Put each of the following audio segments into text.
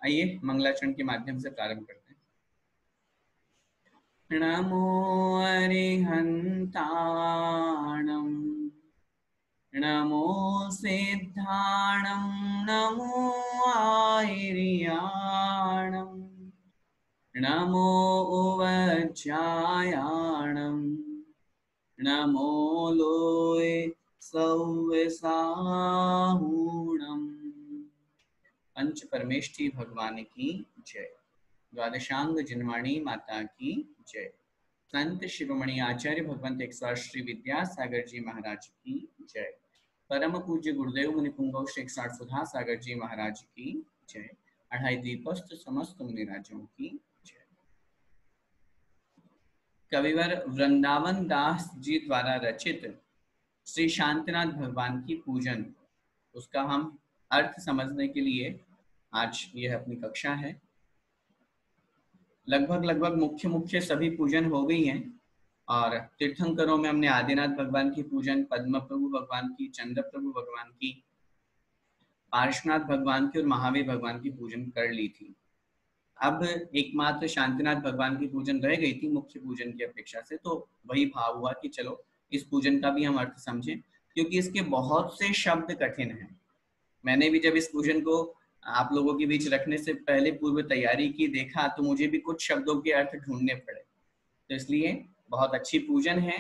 आइए मंगलाचरण के माध्यम से प्रारंभ करते हैं। नमो अरिहंताणं नमो सिद्धाणं नमो आयर्याणं नमो उवज्जायाणं नमो लोय सौवसाहूणम्। पंच परमेष्ठी भगवान की जय। द्वादशांग जिनवाणी माता की जय। संत शिरोमणि आचार्य भगवंत 108 श्री विद्यासागर जी महाराज की जय। परम पूज्य गुरुदेव मुनिपुंगव श्री 108 सुधा सागर जी महाराज की जय। अढ़ाई दीपस्थ समस्त मुनिराजों की जय। कविवर वृंदावन दास जी द्वारा रचित श्री शांतिनाथ भगवान की पूजन, उसका हम अर्थ समझने के लिए आज यह अपनी कक्षा है। लगभग मुख्य सभी पूजन हो गई हैं और तीर्थंकरों में हमने आदिनाथ भगवान की पूजन, पद्म प्रभु भगवान की, चंद्र प्रभु भगवान की, पार्श्वनाथ भगवान की और महावीर भगवान की पूजन कर ली थी। अब एकमात्र शांतिनाथ भगवान की पूजन रह गई थी मुख्य पूजन की अपेक्षा से, तो वही भाव हुआ कि चलो इस पूजन का भी हम अर्थ समझें, क्योंकि इसके बहुत से शब्द कठिन हैं। मैंने भी जब इस पूजन को आप लोगों के बीच रखने से पहले पूर्व तैयारी की, देखा तो मुझे भी कुछ शब्दों के अर्थ ढूंढने पड़े। तो इसलिए बहुत अच्छी पूजन है,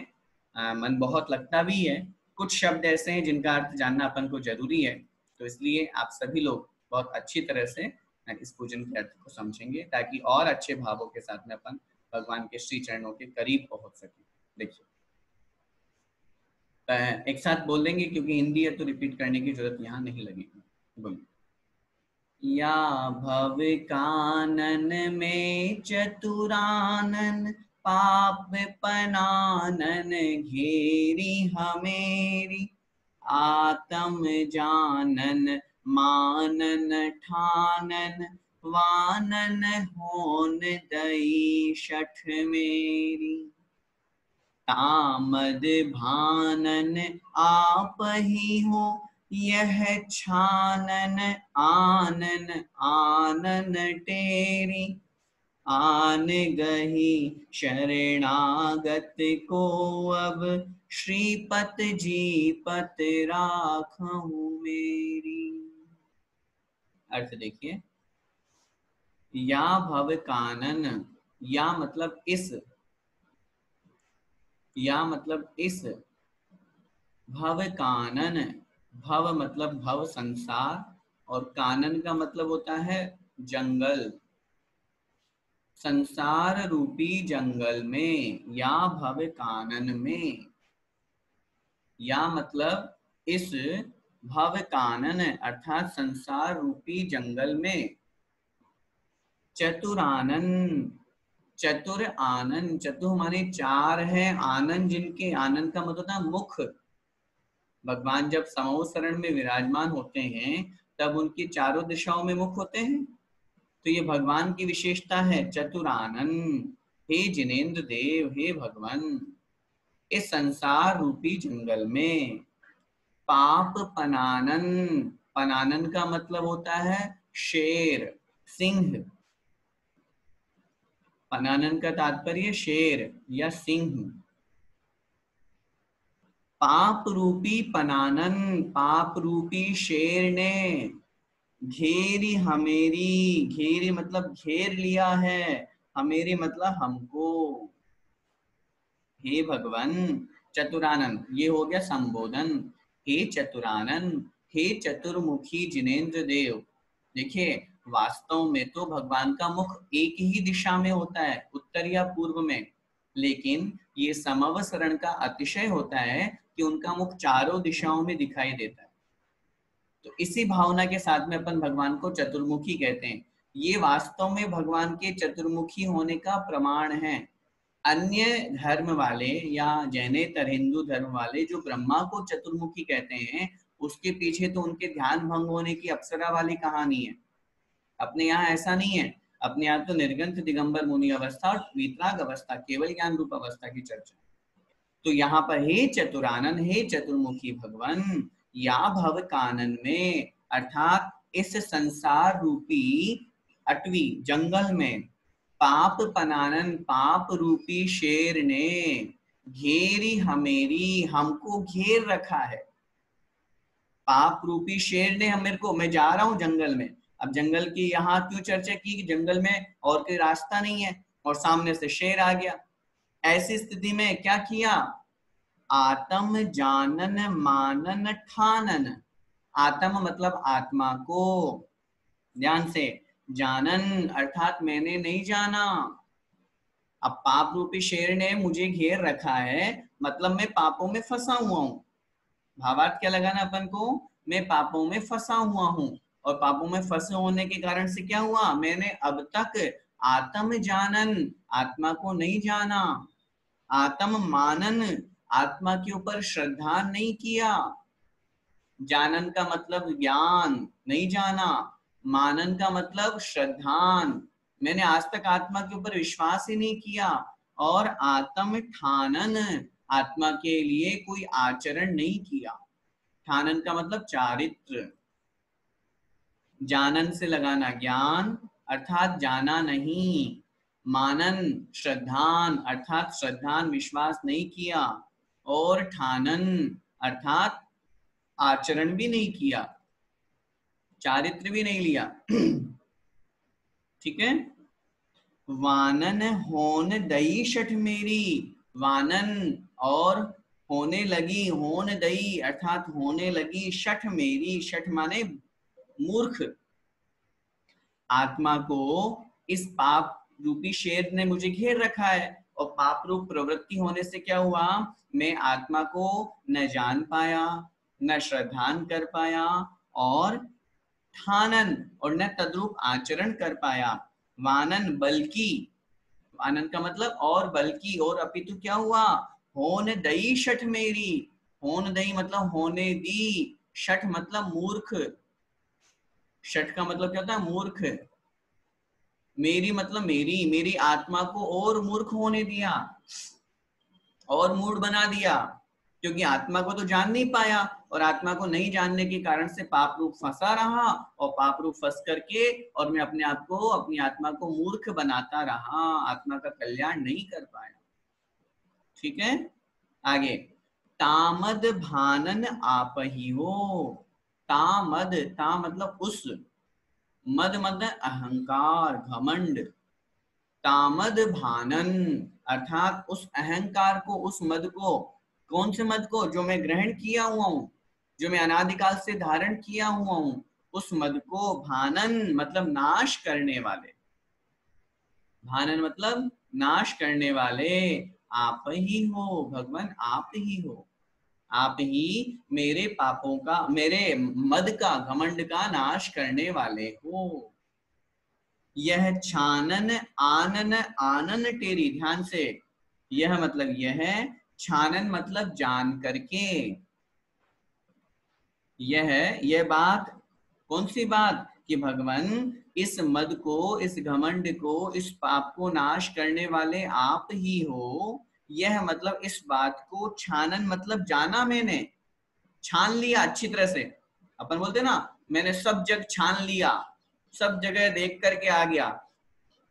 मन बहुत लगता भी है। कुछ शब्द ऐसे हैं जिनका अर्थ जानना अपन को जरूरी है, तो इसलिए आप सभी लोग बहुत अच्छी तरह से इस पूजन के अर्थ को समझेंगे, ताकि और अच्छे भावों के साथ में अपन भगवान के श्री चरणों के करीब पहुंच सके। देखिए एक साथ बोल देंगे, क्योंकि हिंदी है तो रिपीट करने की जरूरत यहाँ नहीं लगेगी। बोलिए। या भव कानन में चतुरानन पाप पनानन घेरी हमेरी आत्म जानन मानन ठानन वानन होन दई शठ मेरी तामद भानन आप ही हो यह छानन आनन आनन टेरी आन गही शरणागत को अब श्रीपत जी पत राखहु मेरी। अर्थ देखिए, या भव कानन, या मतलब इस, या मतलब इस, भव कानन, भव मतलब भव संसार, और कानन का मतलब होता है जंगल, संसार रूपी जंगल में, या भव कानन में। या मतलब इस भव कानन अर्थात संसार रूपी जंगल में चतुरानन, चतुर आनंद, चतुर माने चार है, आनंद जिनके, आनंद का मतलब होता है मुख। भगवान जब समूह शरण में विराजमान होते हैं तब उनकी चारों दिशाओं में मुख होते हैं, तो ये भगवान की विशेषता है चतुरानन। हे जिनेन्द्र देव, हे भगवान, इस संसार रूपी जंगल में पाप पनानन, पनानन का मतलब होता है शेर, सिंह। पनानन का तात्पर्य शेर या सिंह। पाप रूपी पनानन, पाप रूपी शेर ने घेरी हमेरी, घेरी मतलब घेर लिया है, हमेरी मतलब हमको। हे भगवान चतुरानन, ये हो गया संबोधन। हे चतुरानन, हे चतुर्मुखी जिनेन्द्र देव। देखिए वास्तव में तो भगवान का मुख एक ही दिशा में होता है, उत्तर या पूर्व में, लेकिन ये समवसरण का अतिशय होता है कि उनका मुख चारों दिशाओं में दिखाई देता है। तो इसी भावना के साथ में अपन भगवान को चतुर्मुखी कहते हैं। ये वास्तव में भगवान के चतुर्मुखी होने का प्रमाण है। अन्य धर्म वाले या जैनेतर हिंदू धर्म वाले जो ब्रह्मा को चतुर्मुखी कहते हैं, उसके पीछे तो उनके ध्यान भंग होने की अप्सरा वाली कहानी है। अपने यहाँ ऐसा नहीं है, अपने यहाँ तो निर्गंथ दिगंबर मुनि अवस्था और वीतराग अवस्था, केवल ज्ञान रूप अवस्था की चर्चा। तो यहाँ पर हे चतुरानन, हे चतुर्मुखी भगवान, या भव कानन में अर्थात इस संसार रूपी अटवी जंगल में पाप पनानन पाप रूपी शेर ने घेरी हमेरी, हमको घेर रखा है। पाप रूपी शेर ने हम मेरे को, मैं जा रहा हूं जंगल में, अब जंगल की यहाँ क्यों चर्चा की कि जंगल में और कोई रास्ता नहीं है और सामने से शेर आ गया। ऐसी स्थिति में क्या किया, आत्म जानन मानन ठानन, आत्म मतलब आत्मा को, ध्यान से, जानन अर्थात मैंने नहीं जाना। अब पाप रूपी शेर ने मुझे घेर रखा है, मतलब मैं पापों में फंसा हुआ हूं। भावार्थ क्या लगाना अपन को, मैं पापों में फंसा हुआ हूं, और पापों में फंसे होने के कारण से क्या हुआ, मैंने अब तक आत्म जानन आत्मा को नहीं जाना, आत्म मानन आत्मा के ऊपर श्रद्धा नहीं किया। जानन का मतलब ज्ञान, नहीं जाना, मानन का मतलब श्रद्धान, मैंने आज तक आत्मा के ऊपर विश्वास ही नहीं किया, और आत्म ठानन आत्मा के लिए कोई आचरण नहीं किया। ठानन का मतलब चारित्र, जानन से लगाना ज्ञान अर्थात जाना नहीं, मानन श्रद्धान अर्थात श्रद्धान विश्वास नहीं किया, और ठानन अर्थात आचरण भी नहीं किया, चारित्र भी नहीं लिया। ठीक है। वानन होन दई शठ मेरी, वानन और होने लगी, होन दई अर्थात होने लगी, शठ मेरी, शठ माने मूर्ख, आत्मा को इस पाप रूपी शेर ने मुझे घेर रखा है, और पाप रूप प्रवृत्ति होने से क्या हुआ, मैं आत्मा को न जान पाया, न श्रद्धान कर पाया, और ठानन और न तद्रूप आचरण कर पाया। वानन बल्कि, वानन का मतलब और बल्कि, और अपितु क्या हुआ, होन दई शठ मेरी, होन दई मतलब होने दी, शठ मतलब मूर्ख, शठ का मतलब क्या होता है, मूर्ख, मेरी मतलब मेरी, मेरी आत्मा को और मूर्ख होने दिया और मूड बना दिया, क्योंकि आत्मा को तो जान नहीं पाया, और आत्मा को नहीं जानने के कारण से पाप रूप फंसा रहा, और पाप रूप फंस करके और मैं अपने आप को, अपनी आत्मा को मूर्ख बनाता रहा, आत्मा का कल्याण नहीं कर पाया। ठीक है, आगे, तामद भानन आप ही हो, तामद, ता मतलब उस, मद मतलब अहंकार घमंड, तामद भानन अर्थात उस अहंकार को, उस मद को, कौन से मद को, जो मैं ग्रहण किया हुआ हूं, जो मैं अनादिकाल से धारण किया हुआ हूं, उस मद को, भानन मतलब नाश करने वाले, भानन मतलब नाश करने वाले, आप ही हो भगवान, आप ही हो, आप ही मेरे पापों का, मेरे मद का, घमंड का नाश करने वाले हो। यह छानन आनन आनन टेरी, ध्यान से, यह मतलब यह, छानन मतलब जान करके, यह बात, कौन सी बात, कि भगवान इस मद को, इस घमंड को, इस पाप को नाश करने वाले आप ही हो। यह मतलब इस बात को, छानन मतलब जाना, मैंने छान लिया अच्छी तरह से, अपन बोलते ना, मैंने सब जग छान लिया, सब जगह देख करके आ गया,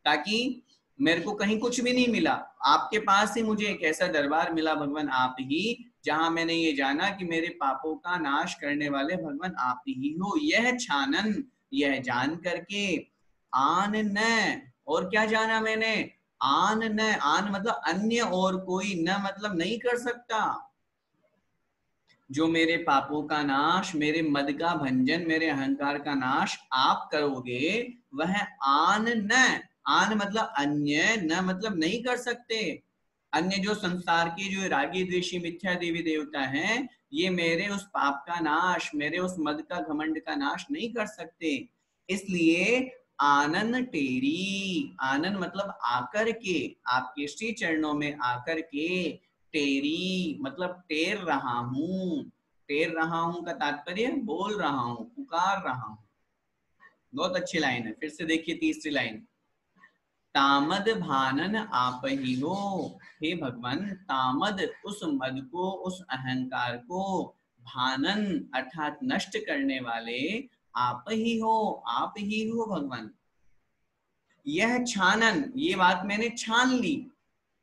ताकि मेरे को कहीं कुछ भी नहीं मिला, आपके पास ही मुझे एक ऐसा दरबार मिला भगवान आप ही, जहां मैंने ये जाना कि मेरे पापों का नाश करने वाले भगवान आप ही हो। यह छानन, यह जान करके, आन न, और क्या जाना मैंने, आन न, आन मतलब अन्य और कोई, न मतलब नहीं कर सकता, जो मेरे पापों का नाश, मेरे मद का भंजन, मेरे अहंकार का नाश आप करोगे, वह आन न, आन मतलब अन्य, न मतलब नहीं कर सकते, अन्य जो संसार के जो रागी द्वेषी मिथ्या देवी देवता हैं, ये मेरे उस पाप का नाश, मेरे उस मद का घमंड का नाश नहीं कर सकते। इसलिए आनन टेरी, आनन मतलब आकर के, आपके श्री चरणों में आकर के, टेरी मतलब टेर रहा हूं, टेर रहा हूं का तात्पर्य बोल रहा हूं, पुकार रहा हूं। बहुत अच्छी लाइन है, फिर से देखिए तीसरी लाइन, तामद भानन आप ही हो, हे भगवान, तामद उस मद को, उस अहंकार को, भानन अर्थात नष्ट करने वाले आप ही हो, आप ही हो भगवान। यह छानन, ये बात मैंने छान ली,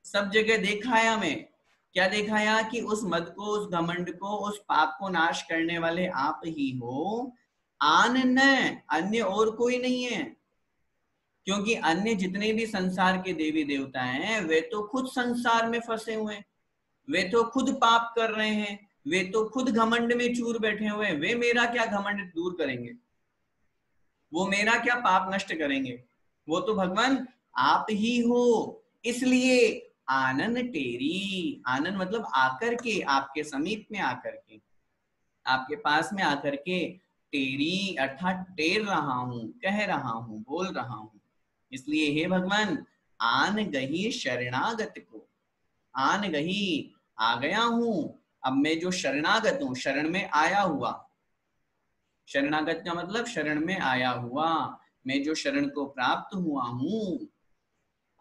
सब जगह देखा है हमें। क्या देखा है कि उस मद को, उस घमंड को, उस पाप को नाश करने वाले आप ही हो, आन न, अन्य और कोई नहीं है। क्योंकि अन्य जितने भी संसार के देवी देवता हैं वे तो खुद संसार में फंसे हुए हैं, वे तो खुद पाप कर रहे हैं, वे तो खुद घमंड में चूर बैठे हुए हैं। वे मेरा क्या घमंड दूर करेंगे, वो मेरा क्या पाप नष्ट करेंगे? वो तो भगवान आप ही हो। इसलिए आनन टेरी, आनन मतलब आकर के, आपके समीप में आकर के, आपके पास में आकर के, टेरी अर्थात टेर रहा हूं, कह रहा हूं, बोल रहा हूं। इसलिए हे भगवान, आन गही शरणागत को, आन गही आ गया हूं, अब मैं जो शरणागत हूं, शरण में आया हुआ, शरणागत का मतलब शरण में आया हुआ, मैं जो शरण को प्राप्त हुआ हूं,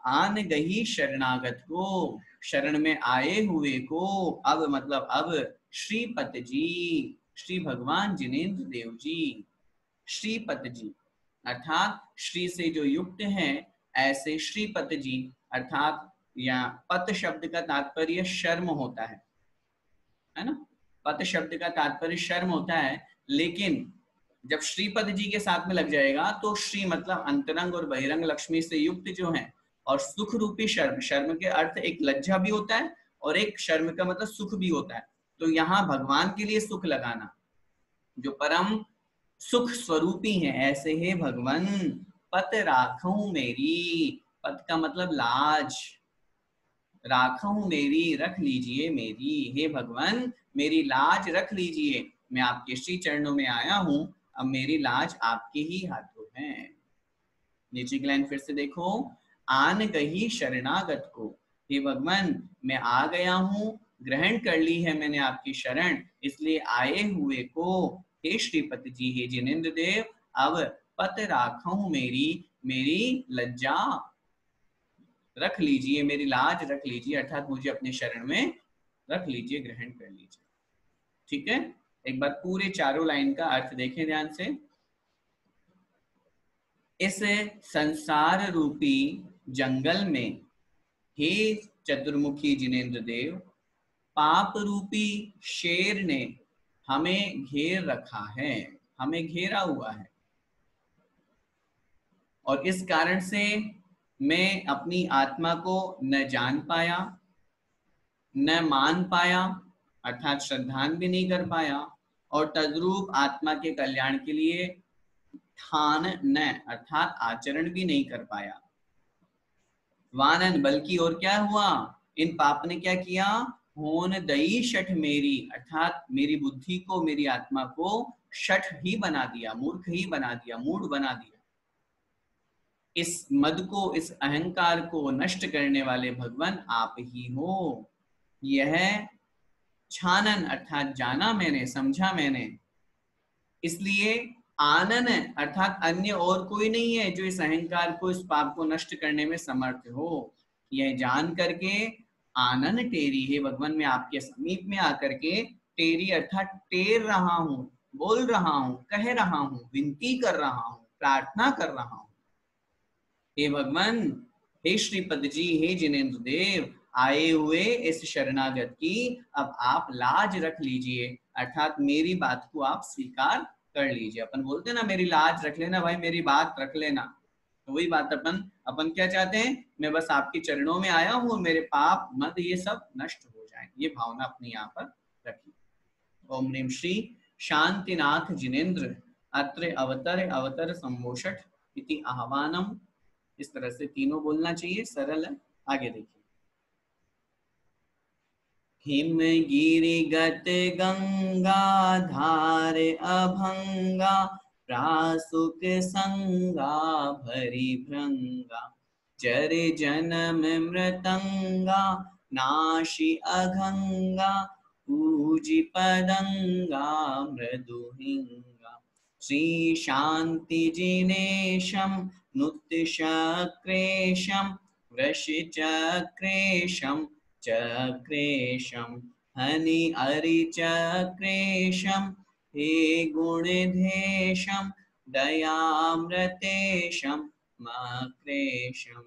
आन गही शरणागत को, शरण में आए हुए को, अब मतलब अब श्रीपत जी, श्री भगवान जिनेंद्र देव जी, श्रीपत जी अर्थात श्री से जो युक्त है, ऐसे श्रीपत जी अर्थात, या पत शब्द का तात्पर्य शर्म होता है ना, पत शब्द का तात्पर्य शर्म होता है, लेकिन जब श्रीपद जी के साथ में लग जाएगा तो श्री मतलब अंतरंग और बहिरंग लक्ष्मी से युक्त जो है, और सुख रूपी शर्म, शर्म के अर्थ एक लज्जा भी होता है और एक शर्म का मतलब सुख भी होता है। तो यहाँ भगवान के लिए सुख लगाना, जो परम सुख स्वरूपी है, ऐसे है भगवान, पत राखूं मेरी, पत का मतलब लाज, राखूं मेरी, रख लीजिए मेरी, हे भगवान मेरी लाज रख लीजिए, मैं आपके श्री चरणों में आया हूं, अब मेरी लाज आपके ही हाथों है। नीचे की लाइन फिर से देखो, आन गही शरणागत को, हे भगवान मैं आ गया हूं, ग्रहण कर ली है मैंने आपकी शरण, इसलिए आए हुए को, हे श्रीपति जी, हे जिनेंद्र देव, अब पत राखूं मेरी, मेरी लज्जा रख लीजिए, मेरी लाज रख लीजिए, अर्थात मुझे अपने शरण में रख लीजिए, ग्रहण कर लीजिए। ठीक है, एक बार पूरे चारों लाइन का अर्थ देखें ध्यान से। इस संसार रूपी जंगल में हे चतुर्मुखी जिनेंद्र देव, पाप रूपी शेर ने हमें घेर रखा है, हमें घेरा हुआ है, और इस कारण से मैं अपनी आत्मा को न जान पाया, न मान पाया, अर्थात श्रद्धान भी नहीं कर पाया, और तद्रूप आत्मा के कल्याण के लिए ठान न अर्थात आचरण भी नहीं कर पाया। वानन बल्कि और क्या हुआ, इन पाप ने क्या किया, होन दई शठ मेरी, अर्थात मेरी बुद्धि को, मेरी आत्मा को शठ ही बना दिया, मूर्ख ही बना दिया, मूढ़ बना दिया। इस मद को, इस अहंकार को नष्ट करने वाले भगवान आप ही हो। यह छानन अर्थात जाना मैंने, समझा मैंने, इसलिए आनन अर्थात अन्य और कोई नहीं है जो इस अहंकार को, इस पाप को नष्ट करने में समर्थ हो। यह जान करके आनन टेरी, हे भगवान मैं आपके समीप में आकर के, टेरी अर्थात टेर रहा हूं, बोल रहा हूं, कह रहा हूं, विनती कर रहा हूं, प्रार्थना कर रहा हूं। हे भगवान, हे श्रीपद जी, हे जिनेंद्र देव, आए हुए इस शरणागत की अब आप लाज रख लीजिए, अर्थात मेरी बात को आप स्वीकार कर लीजिए। अपन बोलते ना मेरी लाज रख लेना भाई, मेरी बात रख लेना, तो वही बात अपन क्या चाहते हैं, मैं बस आपके चरणों में आया हूँ, मेरे पाप मद ये सब नष्ट हो जाए, ये भावना अपनी यहाँ पर रखिए। ओम ह्रीम श्री शांतिनाथ जिनेंद्र अत्र अवतर अवतर संभोषठ इति आह्वानम, इस तरह से तीनों बोलना चाहिए, सरल है। आगे देखिए, हिमगिरिगत गंगा धार अभंगा, प्रासुक संगा भरी भृंगा, चर जन्म मृतंगा, नाशी अघंगा, पूजी पदंगा मृदुहिंगा, श्री शांति जिनेशम नुत्य शक्रेशम, वृषचक्रेशम चक्रेशम, हनि अरि चक्रेशम, हे गुणधेशम दयामृतेशम, क्लेशम।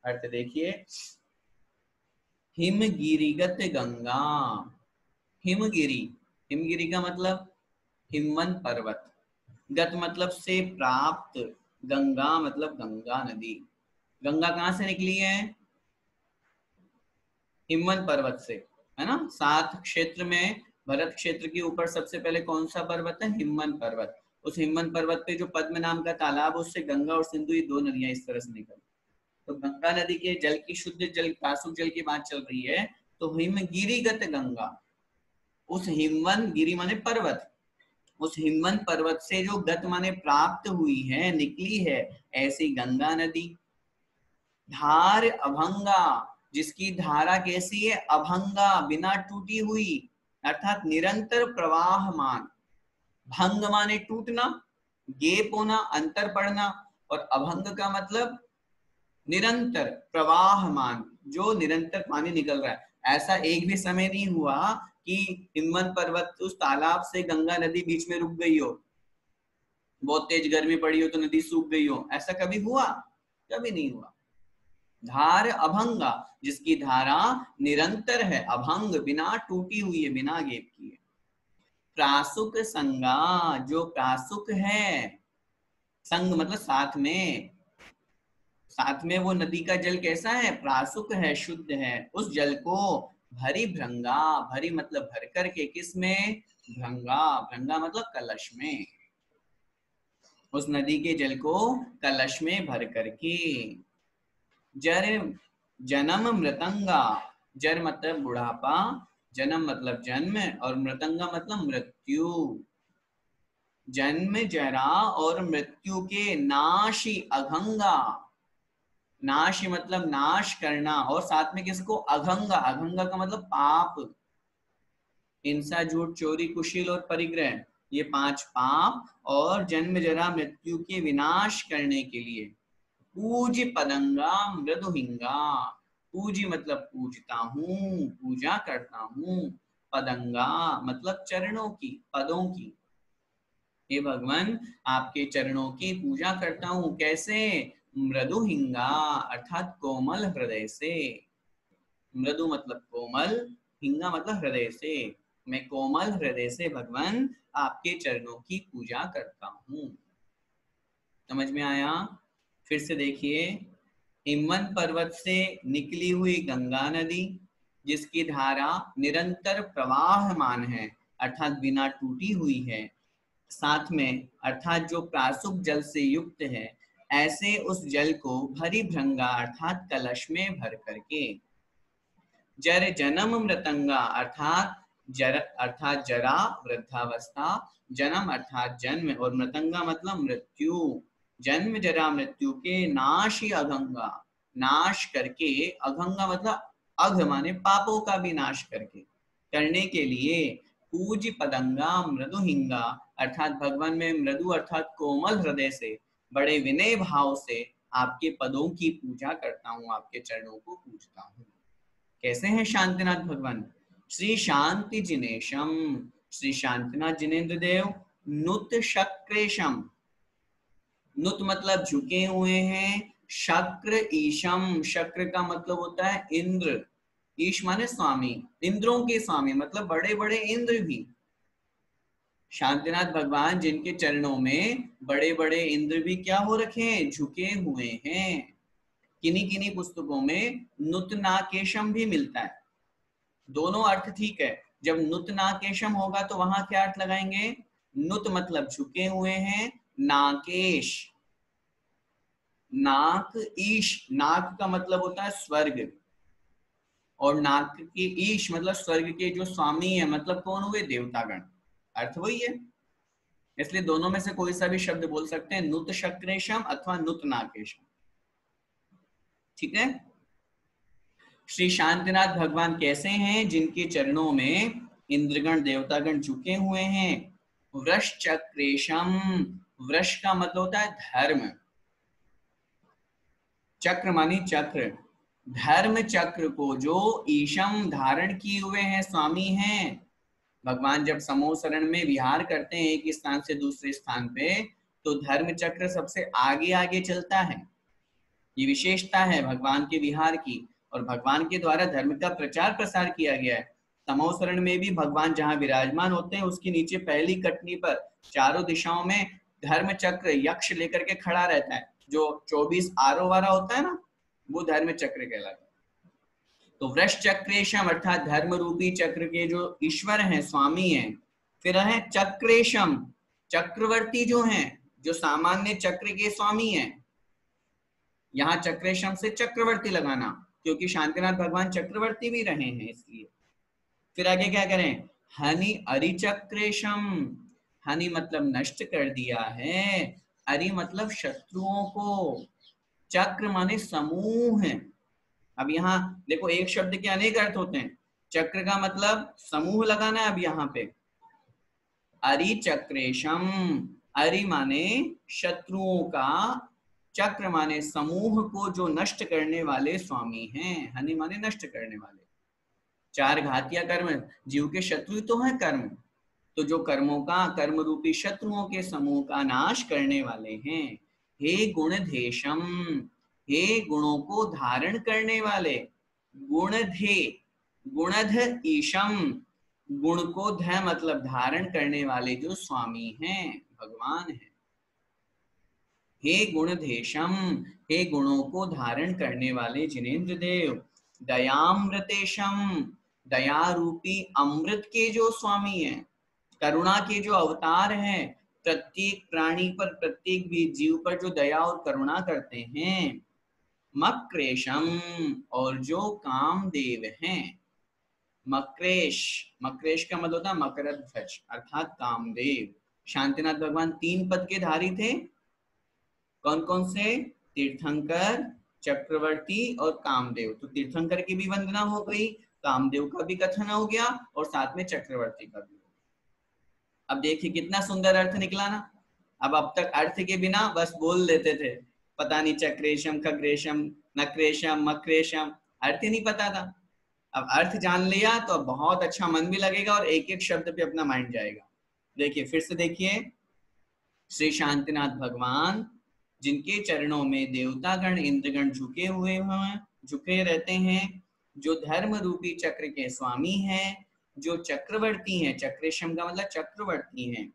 अर्थ देखिए, हिमगिरिगत गंगा। हिमगिरी, हिमगिरी का मतलब हिमवन पर्वत, गत मतलब से प्राप्त, गंगा मतलब गंगा नदी। गंगा कहाँ से निकली है? हिमवन पर्वत से, है ना। 7 क्षेत्र में भरत क्षेत्र के ऊपर सबसे पहले कौन सा पर्वत है? हिमवन पर्वत। उस हिमवन पर्वत पे जो पद्म नाम का तालाब, उससे गंगा और सिंधु, ये 2 नदियां इस तरह से निकलती। तो गंगा नदी के जल की, शुद्ध जल, प्रासुक जल की बात चल रही है। तो हिमगिरिगत गंगा, उस हिमवन, गिरी माने पर्वत, उस हिमवन पर्वत से जो गत माने प्राप्त हुई है, निकली है, ऐसी गंगा नदी। धार अभंगा, जिसकी धारा कैसी है? अभंगा, बिना टूटी हुई, अर्थात निरंतर प्रवाहमान। भंग माने टूटना, गेप होना, अंतर पड़ना, और अभंग का मतलब निरंतर प्रवाहमान, जो निरंतर पानी निकल रहा है। ऐसा एक भी समय नहीं हुआ कि हिमवन पर्वत, उस तालाब से गंगा नदी बीच में रुक गई हो, बहुत तेज गर्मी पड़ी हो तो नदी सूख गई हो, ऐसा कभी हुआ? कभी नहीं हुआ। धार अभंगा, जिसकी धारा निरंतर है, अभंग, बिना टूटी हुई है, बिना गेप की है। प्रासुक संगा, जो प्रासुक है, संग मतलब साथ में, साथ में वो नदी का जल कैसा है? प्रासुक है, शुद्ध है। उस जल को भरी भृंगा, भरी मतलब भर करके, किसमें? भृंगा, भृंगा मतलब कलश में, उस नदी के जल को कलश में भर करके। जर जन्म मृतंगा, जर मतलब बुढ़ापा, जन्म मतलब जन्म, और मृतंगा मतलब मृत्यु। जन्म, जरा और मृत्यु के नाशी अघंगा, नाश मतलब नाश करना, और साथ में किसको? अघंगा, अघंगा का मतलब पाप, हिंसा, झूठ, चोरी, कुशील और परिग्रह, ये 5 पाप, और जन्म, जरा, मृत्यु के विनाश करने के लिए। पूज पदंगा मृदुहिंगा, पूजी मतलब पूजता हूँ, पूजा करता हूँ, पदंगा मतलब चरणों की, पदों की। हे भगवान, आपके चरणों की पूजा करता हूँ, कैसे? मृदुहिंगा, अर्थात कोमल हृदय से। मृदु मतलब कोमल, हिंगा मतलब हृदय से। मैं कोमल हृदय से भगवान आपके चरणों की पूजा करता हूँ। समझ में आया? फिर से देखिए, हिमवन पर्वत से निकली हुई गंगा नदी, जिसकी धारा निरंतर प्रवाहमान है, अर्थात बिना टूटी हुई है, साथ में अर्थात जो प्रासुक जल से युक्त है, ऐसे उस जल को भरी भृंगा अर्थात कलश में भर करके। जर जन्म मृतंगा, अर्थात जरा, वृद्धावस्था, जन्म अर्थात जन्म, और मृतंगा मतलब मृत्यु, जन्म जरा मृत्यु के नाश अघंगा, नाश करके। अघंगा मतलब अघ माने पापों का भी नाश करके, करने के लिए। पूज पदंगा मृदुहिंगा, अर्थात भगवान में मृदु अर्थात कोमल हृदय से, बड़े विनय भाव से आपके पदों की पूजा करता हूँ, आपके चरणों को पूजता हूँ। कैसे हैं शांतिनाथ भगवान? श्री शांति जिनेशम, श्री शांतिनाथ जिनेन्द्र देव, नुत शक्रेशम, नुत मतलब झुके हुए हैं, शक्र ईशम, शक्र का मतलब होता है इंद्र, ईश माने स्वामी, इंद्रों के स्वामी मतलब बड़े बड़े इंद्र भी। शांतिनाथ भगवान जिनके चरणों में बड़े बड़े इंद्र भी क्या हो रखे हैं? झुके हुए हैं। किन्हीं किन्हीं पुस्तकों में नुत नाकेशम भी मिलता है, दोनों अर्थ ठीक है। जब नुत नाकेशम होगा तो वहां क्या अर्थ लगाएंगे? नुत मतलब झुके हुए हैं, नाकेश, नाक, ईश, नाक का मतलब होता है स्वर्ग, और नाक के ईश मतलब स्वर्ग के जो स्वामी है, मतलब कौन हुए? देवतागण, अर्थ वही है। इसलिए दोनों में से कोई सा भी शब्द बोल सकते हैं, नुत शक्रेशम अथवा नुत नाकेशम, ठीक है। श्री शांतिनाथ भगवान कैसे हैं? जिनके चरणों में इंद्रगण देवतागण झुके हुए हैं। वृष चक्रेशम, वृष का मतलब होता है धर्म, चक्र मानी चक्र, धर्म चक्र को जो ईशम धारण किए हुए हैं, स्वामी हैं। भगवान जब समूह शरण में विहार करते हैं एक स्थान से दूसरे स्थान पे, तो धर्म चक्र सबसे आगे आगे चलता है। ये विशेषता है भगवान के विहार की, और भगवान के द्वारा धर्म का प्रचार प्रसार किया गया है। तमोसरण में भी भगवान जहाँ विराजमान होते हैं उसके नीचे पहली कटनी पर चारों दिशाओं में धर्म चक्र यक्ष लेकर के खड़ा रहता है। जो 24 आरो वारा होता है ना, वो धर्म चक्र कहलाता है। तो वृष चक्रेशम अर्थात धर्म रूपी चक्र के जो ईश्वर हैं, स्वामी हैं। फिर है चक्रेशम, चक्रवर्ती जो हैं, जो सामान्य चक्र के स्वामी हैं। यहाँ चक्रेशम से चक्रवर्ती लगाना, क्योंकि शांतिनाथ भगवान चक्रवर्ती भी रहे हैं इसलिए। फिर आगे क्या करें, हनि अरिचक्रेशम, हनि मतलब नष्ट कर दिया है, अरि मतलब शत्रुओं को, चक्र माने समूह है। अब यहाँ देखो एक शब्द के अनेक अर्थ होते हैं, चक्र का मतलब समूह लगाना है। अब यहाँ पे अरिचक्रेशम, अरि माने शत्रुओं का, चक्र माने समूह को जो नष्ट करने वाले स्वामी हैं। हनि माने नष्ट करने वाले। चार घातिया कर्म, जीव के शत्रु तो है कर्म, तो जो कर्मों का, कर्म रूपी शत्रुओं के समूह का नाश करने वाले हैं। हे गुणधेशम, हे गुणों को धारण करने वाले। गुणधे, गुणध ईशम, गुण को ध मतलब धारण करने वाले जो स्वामी हैं, भगवान हैं। हे गुणधेशम, हे गुणों को धारण करने वाले जिनेन्द्र देव। दयामृतेशम, दया रूपी अमृत के जो स्वामी हैं, करुणा के जो अवतार हैं, प्रत्येक प्राणी पर, प्रत्येक भी जीव पर जो दया और करुणा करते हैं। मक्रेशम, और जो कामदेव हैं। मक्रेश, मक्रेश का मतलब होता है मकरध्वज अर्थात कामदेव। शांतिनाथ भगवान 3 पद के धारी थे। कौन कौन से, तीर्थंकर, चक्रवर्ती और कामदेव। तो तीर्थंकर की भी वंदना हो गई, कामदेव का भी कथन हो गया, और साथ में चक्रवर्ती का भी। अब देखिए कितना सुंदर अर्थ निकला ना। अब तक अर्थ के बिना बस बोल लेते थे, पता नहीं चक्रेशम, खग्रेशम, नक्रेशम, मक्रेशम, अर्थ ही नहीं पता था। अब अर्थ जान लिया तो अब बहुत अच्छा मन भी लगेगा और एक एक शब्द पे अपना माइंड जाएगा। देखिए फिर से देखिए, श्री शांतिनाथ भगवान जिनके चरणों में देवतागण इंद्रगण झुके हुए हैं, झुके रहते हैं, जो धर्म रूपी चक्र के स्वामी हैं, जो चक्रवर्ती हैं, चक्रेशम का मतलब चक्रवर्ती हैं,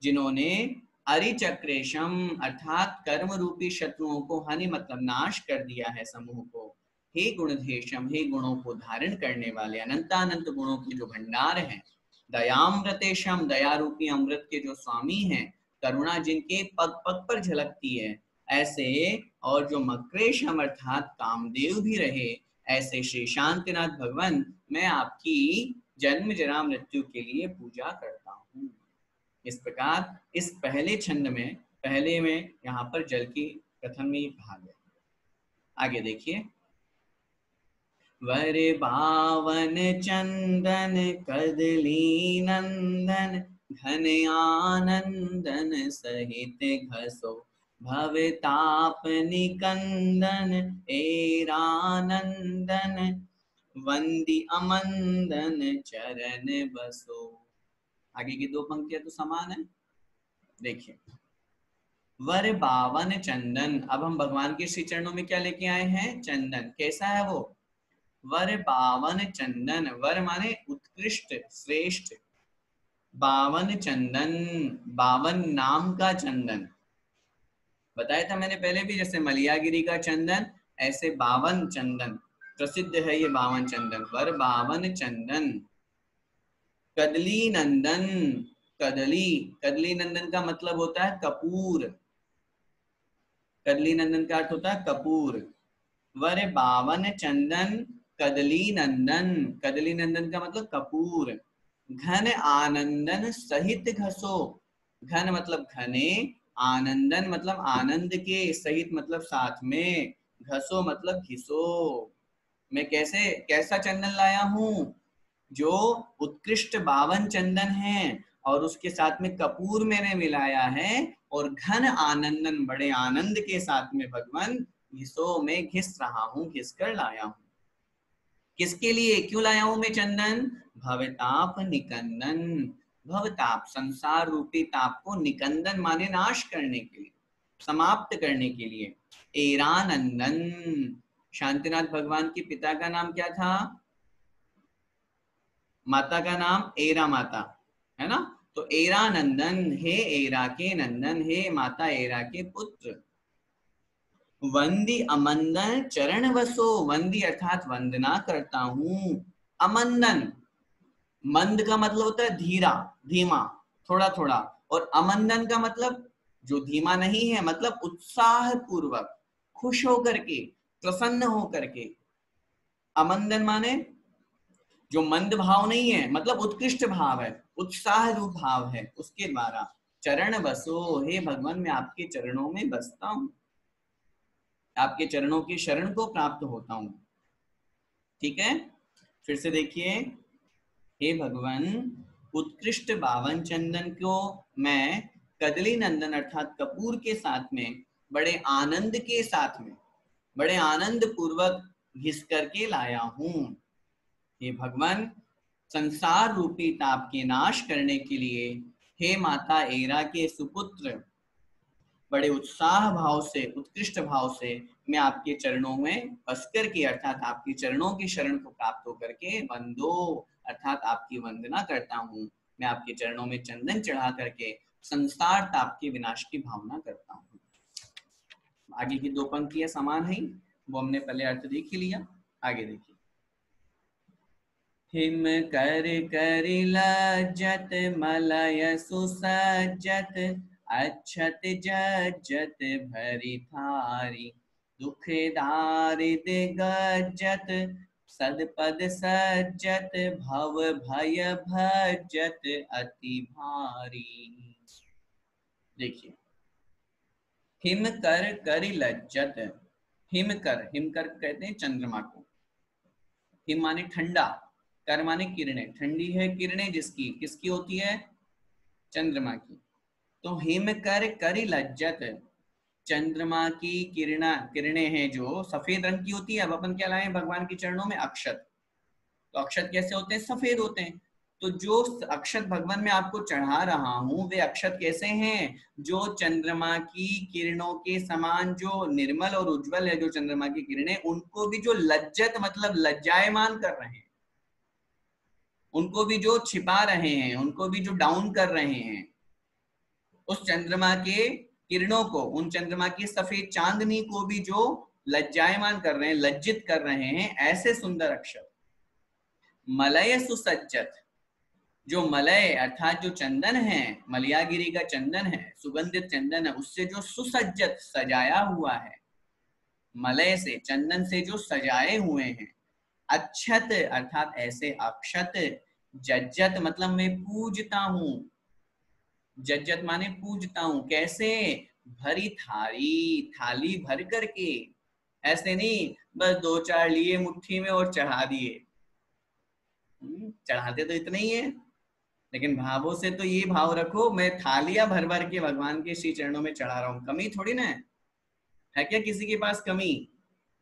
जिन्होंने अरिचक्रेशम अर्थात कर्म रूपी शत्रुओं को हानि मतलब नाश कर दिया है समूह को। हे गुणधेशम, हे गुणों को धारण करने वाले, अनंतानंत गुणों के जो भंडार हैं। दयामृतेशम, दया रूपी अमृत के जो स्वामी हैं, करुणा जिनके पग पग पर झलकती है ऐसे, और जो मक्रेशम अर्थात कामदेव भी रहे ऐसे श्री शांतिनाथ भगवान, मैं आपकी जन्म जरा मृत्यु के लिए पूजा करता हूँ। इस प्रकार इस पहले छंद में, पहले में यहाँ पर जल की कथन में भाग है। आगे देखिए, वर बावन चंदन कदली नंदन, घन आनंदन सहित घसो, भवताप निकंदन एरानंदन, वंदी अमंदन चरण बसो। आगे की 2 पंक्तियां तो समान है। देखिए, वर बावन चंदन, अब हम भगवान के श्री चरणों में क्या लेके आए हैं, चंदन। कैसा है वो, वर बावन चंदन, वर माने उत्कृष्ट श्रेष्ठ, बावन चंदन, 52 नाम का चंदन। बताया था मैंने पहले भी, जैसे मलियागिरी का चंदन, ऐसे 52 चंदन प्रसिद्ध है ये 52 चंदन। वर बावन चंदन, कदली नंदन, कदली, कदली नंदन का मतलब होता है कपूर, कदली नंदन का अर्थ होता है कपूर। वर बावन चंदन कदली नंदन, कदली नंदन का मतलब कपूर। घन आनंदन सहित घसो, घन मतलब घने, आनंदन मतलब आनंद के, सहित मतलब साथ में, घसो मतलब घिसो। मैं कैसा चंदन लाया हूं, जो उत्कृष्ट 52 चंदन है और उसके साथ में कपूर मैंने मिलाया है, और घन आनंदन बड़े आनंद के साथ में भगवान घिसो में घिस रहा हूं, घिस कर लाया हूं। किसके लिए, क्यों लाया हूं मैं चंदन, भवताप निकंदन, भवताप संसार रूपी ताप को निकंदन माने नाश करने के लिए, समाप्त करने के लिए। एरानंदन, शांतिनाथ भगवान के पिता का नाम क्या था? माता का नाम एरा माता है ना। तो एरानंदन, हे एरा के नंदन, हे माता एरा के पुत्र। वंदी अमंदन चरण वसो, वंदी अर्थात वंदना करता हूं। अमंदन, मंद का मतलब होता है धीरा, धीमा, थोड़ा थोड़ा, और अमंदन का मतलब जो धीमा नहीं है, मतलब उत्साह पूर्वक, खुश होकर के, प्रसन्न होकर के। अमंदन माने जो मंद भाव नहीं है, मतलब उत्कृष्ट भाव है, उत्साह रूप भाव है, उसके द्वारा। चरण बसो, हे भगवान मैं आपके चरणों में बसता हूं, आपके चरणों की शरण को प्राप्त होता हूं। ठीक है, फिर से देखिए। हे भगवान, उत्कृष्ट बावन चंदन को मैं कदली नंदन अर्थात कपूर के साथ में, बड़े आनंद के साथ में, बड़े आनंद पूर्वक घिस करके लाया हूं। हे भगवान, संसार रूपी ताप के नाश करने के लिए, हे माता एरा के सुपुत्र, बड़े उत्साह भाव से, उत्कृष्ट भाव से मैं आपके चरणों में बस करके, अर्थात आपके चरणों की शरण को प्राप्त होकर के, वंदो अर्थात आपकी वंदना करता हूँ। मैं आपके चरणों में चंदन चढ़ा करके संसार ताप के विनाश की भावना करता हूँ। आगे की दो पंक्तियां समान है, वो हमने पहले अर्थ देख ही लिया। आगे देखिए। हिम कर कर लज्जत मलय सुसज्जत, अच्छत जज्जत भरी थारी, दुख दारिद गज्जत, सदपद सज्जत, भव भय भज्जत अति भारी। देखिए, हिम कर कर लज्जत, हिमकर, हिमकर कहते हैं चंद्रमा को। हिम माने ठंडा, कर माने किरणें, ठंडी है किरणें जिसकी, किसकी होती है? चंद्रमा की। तो हिम कर करी लज्जत, चंद्रमा की किरणें हैं जो सफेद रंग की होती है। अब अपन क्या लाए भगवान के चरणों में? अक्षत। तो अक्षत कैसे होते हैं? सफेद होते हैं। तो जो अक्षत भगवान में आपको चढ़ा रहा हूं, वे अक्षत कैसे हैं? जो चंद्रमा की किरणों के समान, जो निर्मल और उज्जवल है, जो चंद्रमा की किरणें, उनको भी जो लज्जत मतलब लज्जायमान कर रहे हैं, उनको भी जो छिपा रहे हैं, उनको भी जो डाउन कर रहे हैं, उस चंद्रमा के किरणों को, उन चंद्रमा की सफेद चांदनी को भी जो लज्जायमान कर रहे हैं, लज्जित कर रहे हैं, ऐसे सुंदर अक्षर। मलय सुसज्जत, जो मलय अर्थात जो चंदन है, मलयागिरी का चंदन है, सुगंधित चंदन है, उससे जो सुसज्जत सजाया हुआ है, मलय से, चंदन से जो सजाए हुए हैं। अच्छत अर्थात ऐसे अक्षत, जज्जत मतलब मैं पूजता हूं, जज्जत माने पूजता हूं। कैसे? भरी थाली, थाली भर करके, ऐसे नहीं बस दो चार लिए मुट्ठी में और चढ़ा दिए। चढ़ाते तो इतना ही है, लेकिन भावों से तो ये भाव रखो, मैं थालियां भर भर के भगवान के श्री चरणों में चढ़ा रहा हूँ। कमी थोड़ी ना है क्या किसी के पास कमी?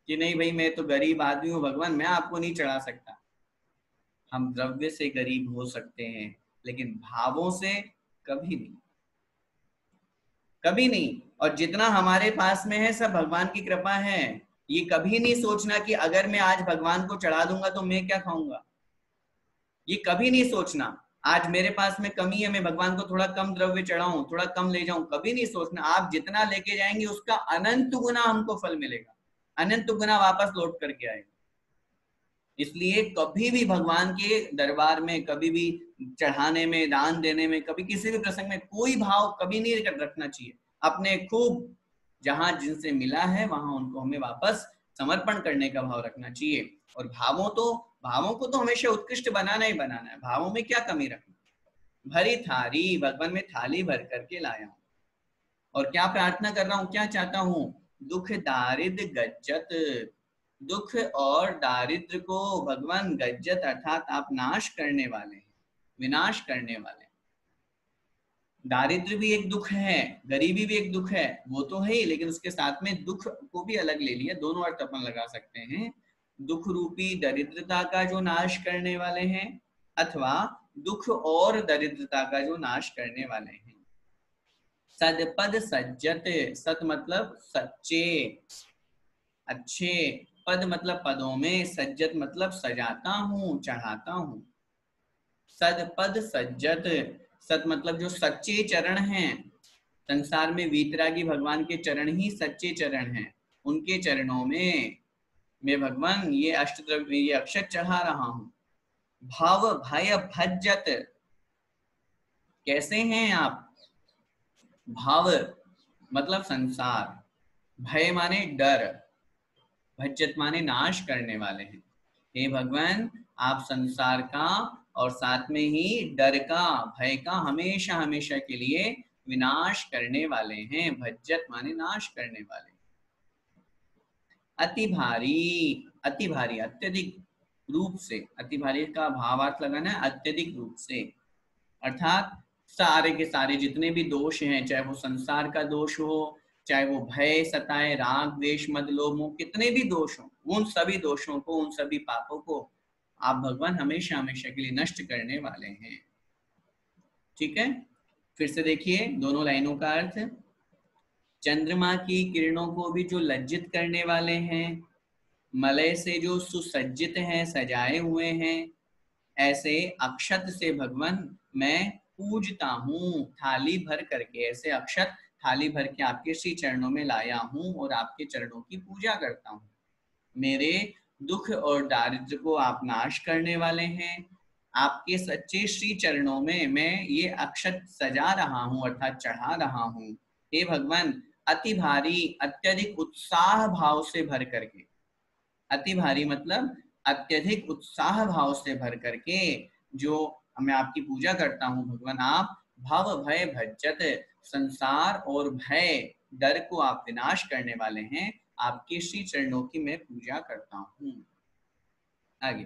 कि नहीं भाई मैं तो गरीब आदमी हूँ भगवान, मैं आपको नहीं चढ़ा सकता। हम द्रव्य से गरीब हो सकते हैं, लेकिन भावों से कभी नहीं, कभी नहीं। और जितना हमारे पास में है सब भगवान की कृपा है। ये कभी नहीं सोचना कि अगर मैं आज भगवान को चढ़ा दूंगा तो मैं क्या खाऊंगा, ये कभी नहीं सोचना। आज मेरे पास में कमी है, मैं भगवान को थोड़ा कम द्रव्य चढ़ाऊं, थोड़ा कम ले जाऊं, कभी नहीं सोचना। आप जितना लेके जाएंगे उसका अनंत गुना हमको फल मिलेगा, अनंत गुना वापस लौट करके आएगा। इसलिए कभी भी भगवान के दरबार में, कभी भी चढ़ाने में, दान देने में, कभी किसी भी प्रसंग में कोई भाव कभी नहीं रखना चाहिए। अपने खूब जहां जिनसे मिला है वहां उनको हमें वापस समर्पण करने का भाव रखना चाहिए। और भावों को तो हमेशा उत्कृष्ट बनाना ही बनाना है, भावों में क्या कमी रखना। भरी थाली, भगवान में थाली भर करके लाया हूं। और क्या प्रार्थना कर रहा हूं, क्या चाहता हूं? दुख दारिद्र गज्जत, दुख और दारिद्र को भगवान गज्जत अर्थात आप नाश करने वाले हैं, विनाश करने वाले हैं। दारिद्र भी एक दुख है, गरीबी भी एक दुख है, वो तो है ही, लेकिन उसके साथ में दुख को भी अलग ले लिया, दोनों अर्थ अपन लगा सकते हैं। दुख रूपी दरिद्रता का जो नाश करने वाले हैं, अथवा दुख और दरिद्रता का जो नाश करने वाले हैं। सदपद सज्जत, सत मतलब सच्चे अच्छे, पद मतलब पदों में, सज्जत मतलब सजाता हूँ चढ़ाता हूँ। सदपद सज्जत, सत मतलब जो सच्चे चरण हैं, संसार में वीतरागी भगवान के चरण ही सच्चे चरण हैं, उनके चरणों में मैं भगवान ये अष्टद्रव्य ये अक्षत चढ़ा रहा हूं। भाव भय भज्जत, कैसे हैं आप? भाव मतलब संसार, भय माने डर, भज्जत माने नाश करने वाले हैं। हे भगवान, आप संसार का और साथ में ही डर का, भय का हमेशा हमेशा के लिए विनाश करने वाले हैं। भज्जत माने नाश करने वाले। अति भारी, अति भारी अत्यधिक रूप से, अति भारी का भावार्थ लगाना है अत्यधिक रूप से, अर्थात सारे के सारे जितने भी दोष हैं, चाहे वो संसार का दोष हो, चाहे वो भय सताए, राग द्वेष मद लोभ मोह, कितने भी दोष हो, उन सभी दोषों को, उन सभी पापों को आप भगवान हमेशा हमेशा के लिए नष्ट करने वाले हैं। ठीक है, फिर से देखिए दोनों लाइनों का अर्थ। चंद्रमा की किरणों को भी जो लज्जित करने वाले हैं, मलय से जो सुसज्जित हैं, सजाए हुए हैं, ऐसे अक्षत से भगवान मैं पूजता हूँ, थाली भर करके, ऐसे अक्षत थाली भर के आपके श्री चरणों में लाया हूँ और आपके चरणों की पूजा करता हूँ। मेरे दुख और दारिद्र्य को आप नाश करने वाले हैं। आपके सच्चे श्री चरणों में मैं ये अक्षत सजा रहा हूँ अर्थात चढ़ा रहा हूँ। हे भगवान, अति भारी अत्यधिक उत्साह भाव से भर करके, अति भारी मतलब अत्यधिक उत्साह भाव से भर करके जो मैं आपकी पूजा करता हूँ भगवान, आप भव भय भज्जत, संसार और भय डर को आप विनाश करने वाले हैं। आपके श्री चरणों की मैं पूजा करता हूँ। आगे,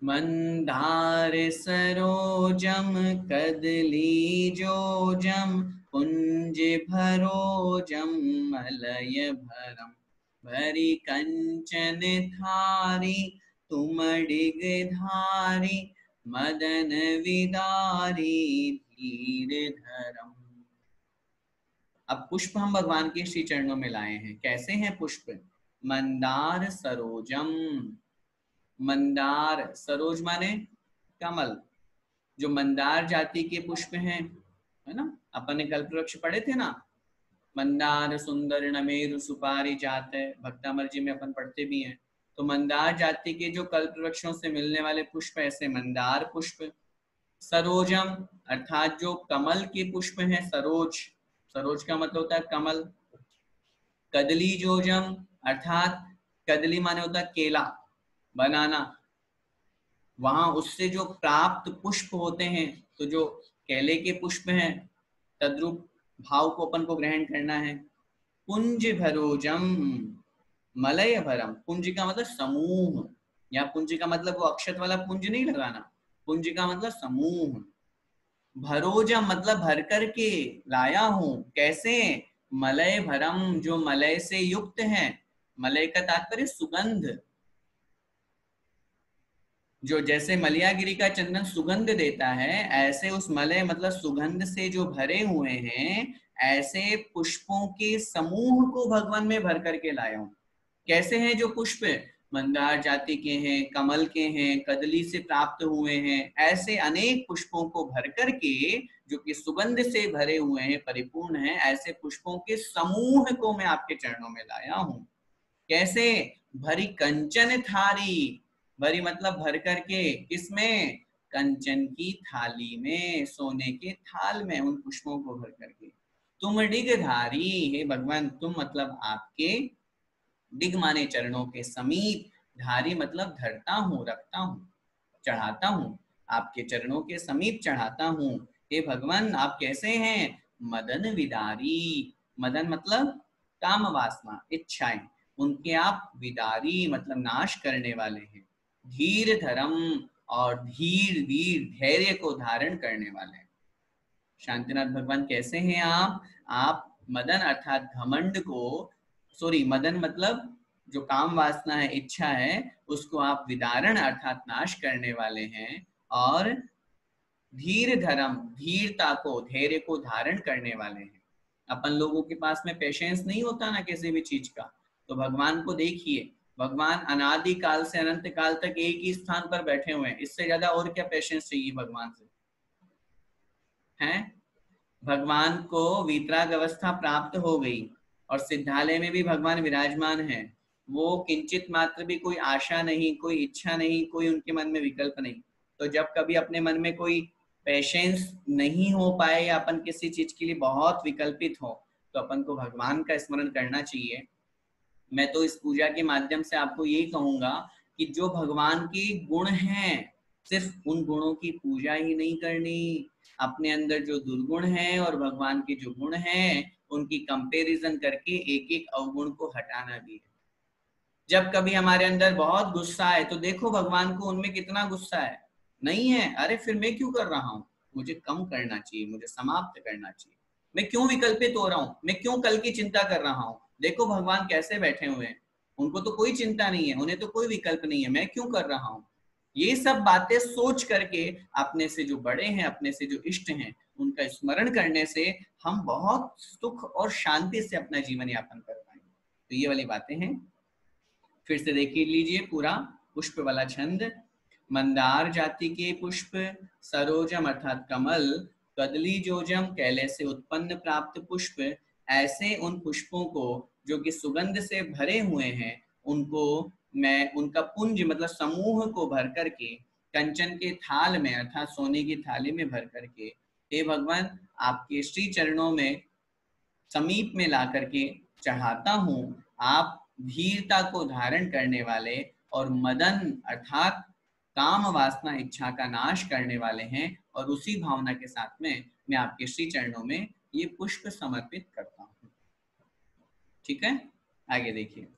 मंदार सरोजम कदली जोजम कुंज भरोजम मलय भरम भरी कंचन थारी तुमडिग धारी मदन विदारी धीर धरम। अब पुष्प हम भगवान के श्री चरणों में लाए हैं। कैसे हैं पुष्प? मंदार सरोजम, मंदार सरोज माने कमल, जो मंदार जाति के पुष्प हैं, है ना, अपन ने कल्प वृक्ष पढ़े थे ना, मंदार सुंदर नमेरु सुपारी जात है, भक्तामर जी में अपन पढ़ते भी हैं। तो मंदार जाति के जो कल्प वृक्षों से मिलने वाले पुष्प ऐसे मंदार पुष्प। सरोजम अर्थात जो कमल के पुष्प हैं, सरोज, सरोज का मतलब होता है कमल। कदली जोजम अर्थात कदली माने होता है केला, बनाना, वहां उससे जो प्राप्त पुष्प होते हैं, तो जो केले के पुष्प हैं तद्रूप भाव को अपन को ग्रहण करना है। पुंज भरोजम मलय भरम, पुंज का मतलब समूह, या पुंज का मतलब वो अक्षत वाला पुंज नहीं लगाना, पुंज का मतलब समूह। भरोजम मतलब भर करके लाया हूं। कैसे? मलय भरम, जो मलय से युक्त है, मलय का तात्पर्य सुगंध, जो जैसे मलयागिरी का चंदन सुगंध देता है, ऐसे उस मलय मतलब सुगंध से जो भरे हुए हैं, ऐसे पुष्पों के समूह को भगवान में भर करके लाया हूं। कैसे हैं जो पुष्प? मंदार जाति के हैं, कमल के हैं, कदली से प्राप्त हुए हैं, ऐसे अनेक पुष्पों को भर करके जो कि सुगंध से भरे हुए हैं, परिपूर्ण हैं, ऐसे पुष्पों के समूह को मैं आपके चरणों में लाया हूं। कैसे? भरी कंचन थारी, भरी मतलब भर करके, किसमें? कंचन की थाली में, सोने के थाल में उन पुष्पों को भर करके। तुम डिग धारी, हे भगवान तुम मतलब आपके, डिग माने चरणों के समीप, धारी मतलब धरता हूँ, रखता हूँ, चढ़ाता हूँ, आपके चरणों के समीप चढ़ाता हूँ। हे भगवान आप कैसे हैं? मदन विदारी, मदन मतलब काम वासना, इच्छाएं, उनके आप विदारी मतलब नाश करने वाले हैं। धीर धर्म, और धीर वीर धैर्य को धारण करने वाले हैं। शांतिनाथ भगवान कैसे हैं आप मदन अर्थात घमंड को, सॉरी मदन मतलब जो काम वासना है, इच्छा है, उसको आप विदारण अर्थात नाश करने वाले हैं। और धीर धर्म, धीरता को, धैर्य को धारण करने वाले हैं। अपन लोगों के पास में पेशेंस नहीं होता ना किसी भी चीज का, तो भगवान को देखिए, भगवान अनादि काल से अनंत काल तक एक ही स्थान पर बैठे हुए हैं, इससे ज्यादा और क्या पेशेंस चाहिए भगवान से, हैं? भगवान को वीतराग अवस्था प्राप्त हो गई और सिद्धालय में भी भगवान विराजमान है। वो किंचित मात्र भी कोई आशा नहीं, कोई इच्छा नहीं, कोई उनके मन में विकल्प नहीं। तो जब कभी अपने मन में कोई पेशेंस नहीं हो पाए या अपन किसी चीज के लिए बहुत विकल्पित हो, तो अपन को भगवान का स्मरण करना चाहिए। मैं तो इस पूजा के माध्यम से आपको यही कहूंगा कि जो भगवान के गुण हैं, सिर्फ उन गुणों की पूजा ही नहीं करनी, अपने अंदर जो दुर्गुण है और भगवान के जो गुण हैं उनकी कंपैरिजन करके एक एक अवगुण को हटाना भी है। जब कभी हमारे अंदर बहुत गुस्सा है तो देखो भगवान को उनमें कितना गुस्सा है, नहीं है, अरे फिर मैं क्यों कर रहा हूँ, मुझे कम करना चाहिए, मुझे समाप्त करना चाहिए, मैं क्यों विकल्पित हो रहा हूँ, मैं क्यों कल की चिंता कर रहा हूँ। देखो भगवान कैसे बैठे हुए हैं, उनको तो कोई चिंता नहीं है, उन्हें तो कोई विकल्प नहीं है, मैं क्यों कर रहा हूँ। ये सब बातें सोच करके अपने से जो बड़े हैं, अपने से जो इष्ट हैं, उनका स्मरण करने से हम बहुत सुख और शांति से अपना जीवन यापन कर पाएंगे। तो ये वाली बातें हैं। फिर से देख लीजिए पूरा पुष्प वाला छंद। मंदार जाति के पुष्प, सरोजम अर्थात कमल, कदली जोजम कैले से उत्पन्न प्राप्त पुष्प, ऐसे उन पुष्पों को जो कि सुगंध से भरे हुए हैं, उनको मैं उनका पुंज मतलब समूह को भर करके कंचन के थाल में अर्थात सोने की थाली में भर करके, हे भगवान आपके श्री चरणों में समीप में ला करके चढ़ाता हूँ। आप धीरता को धारण करने वाले और मदन अर्थात काम वासना इच्छा का नाश करने वाले हैं, और उसी भावना के साथ में मैं आपके श्री चरणों में ये पुष्प समर्पित करता हूँ। ठीक है, आगे देखिए।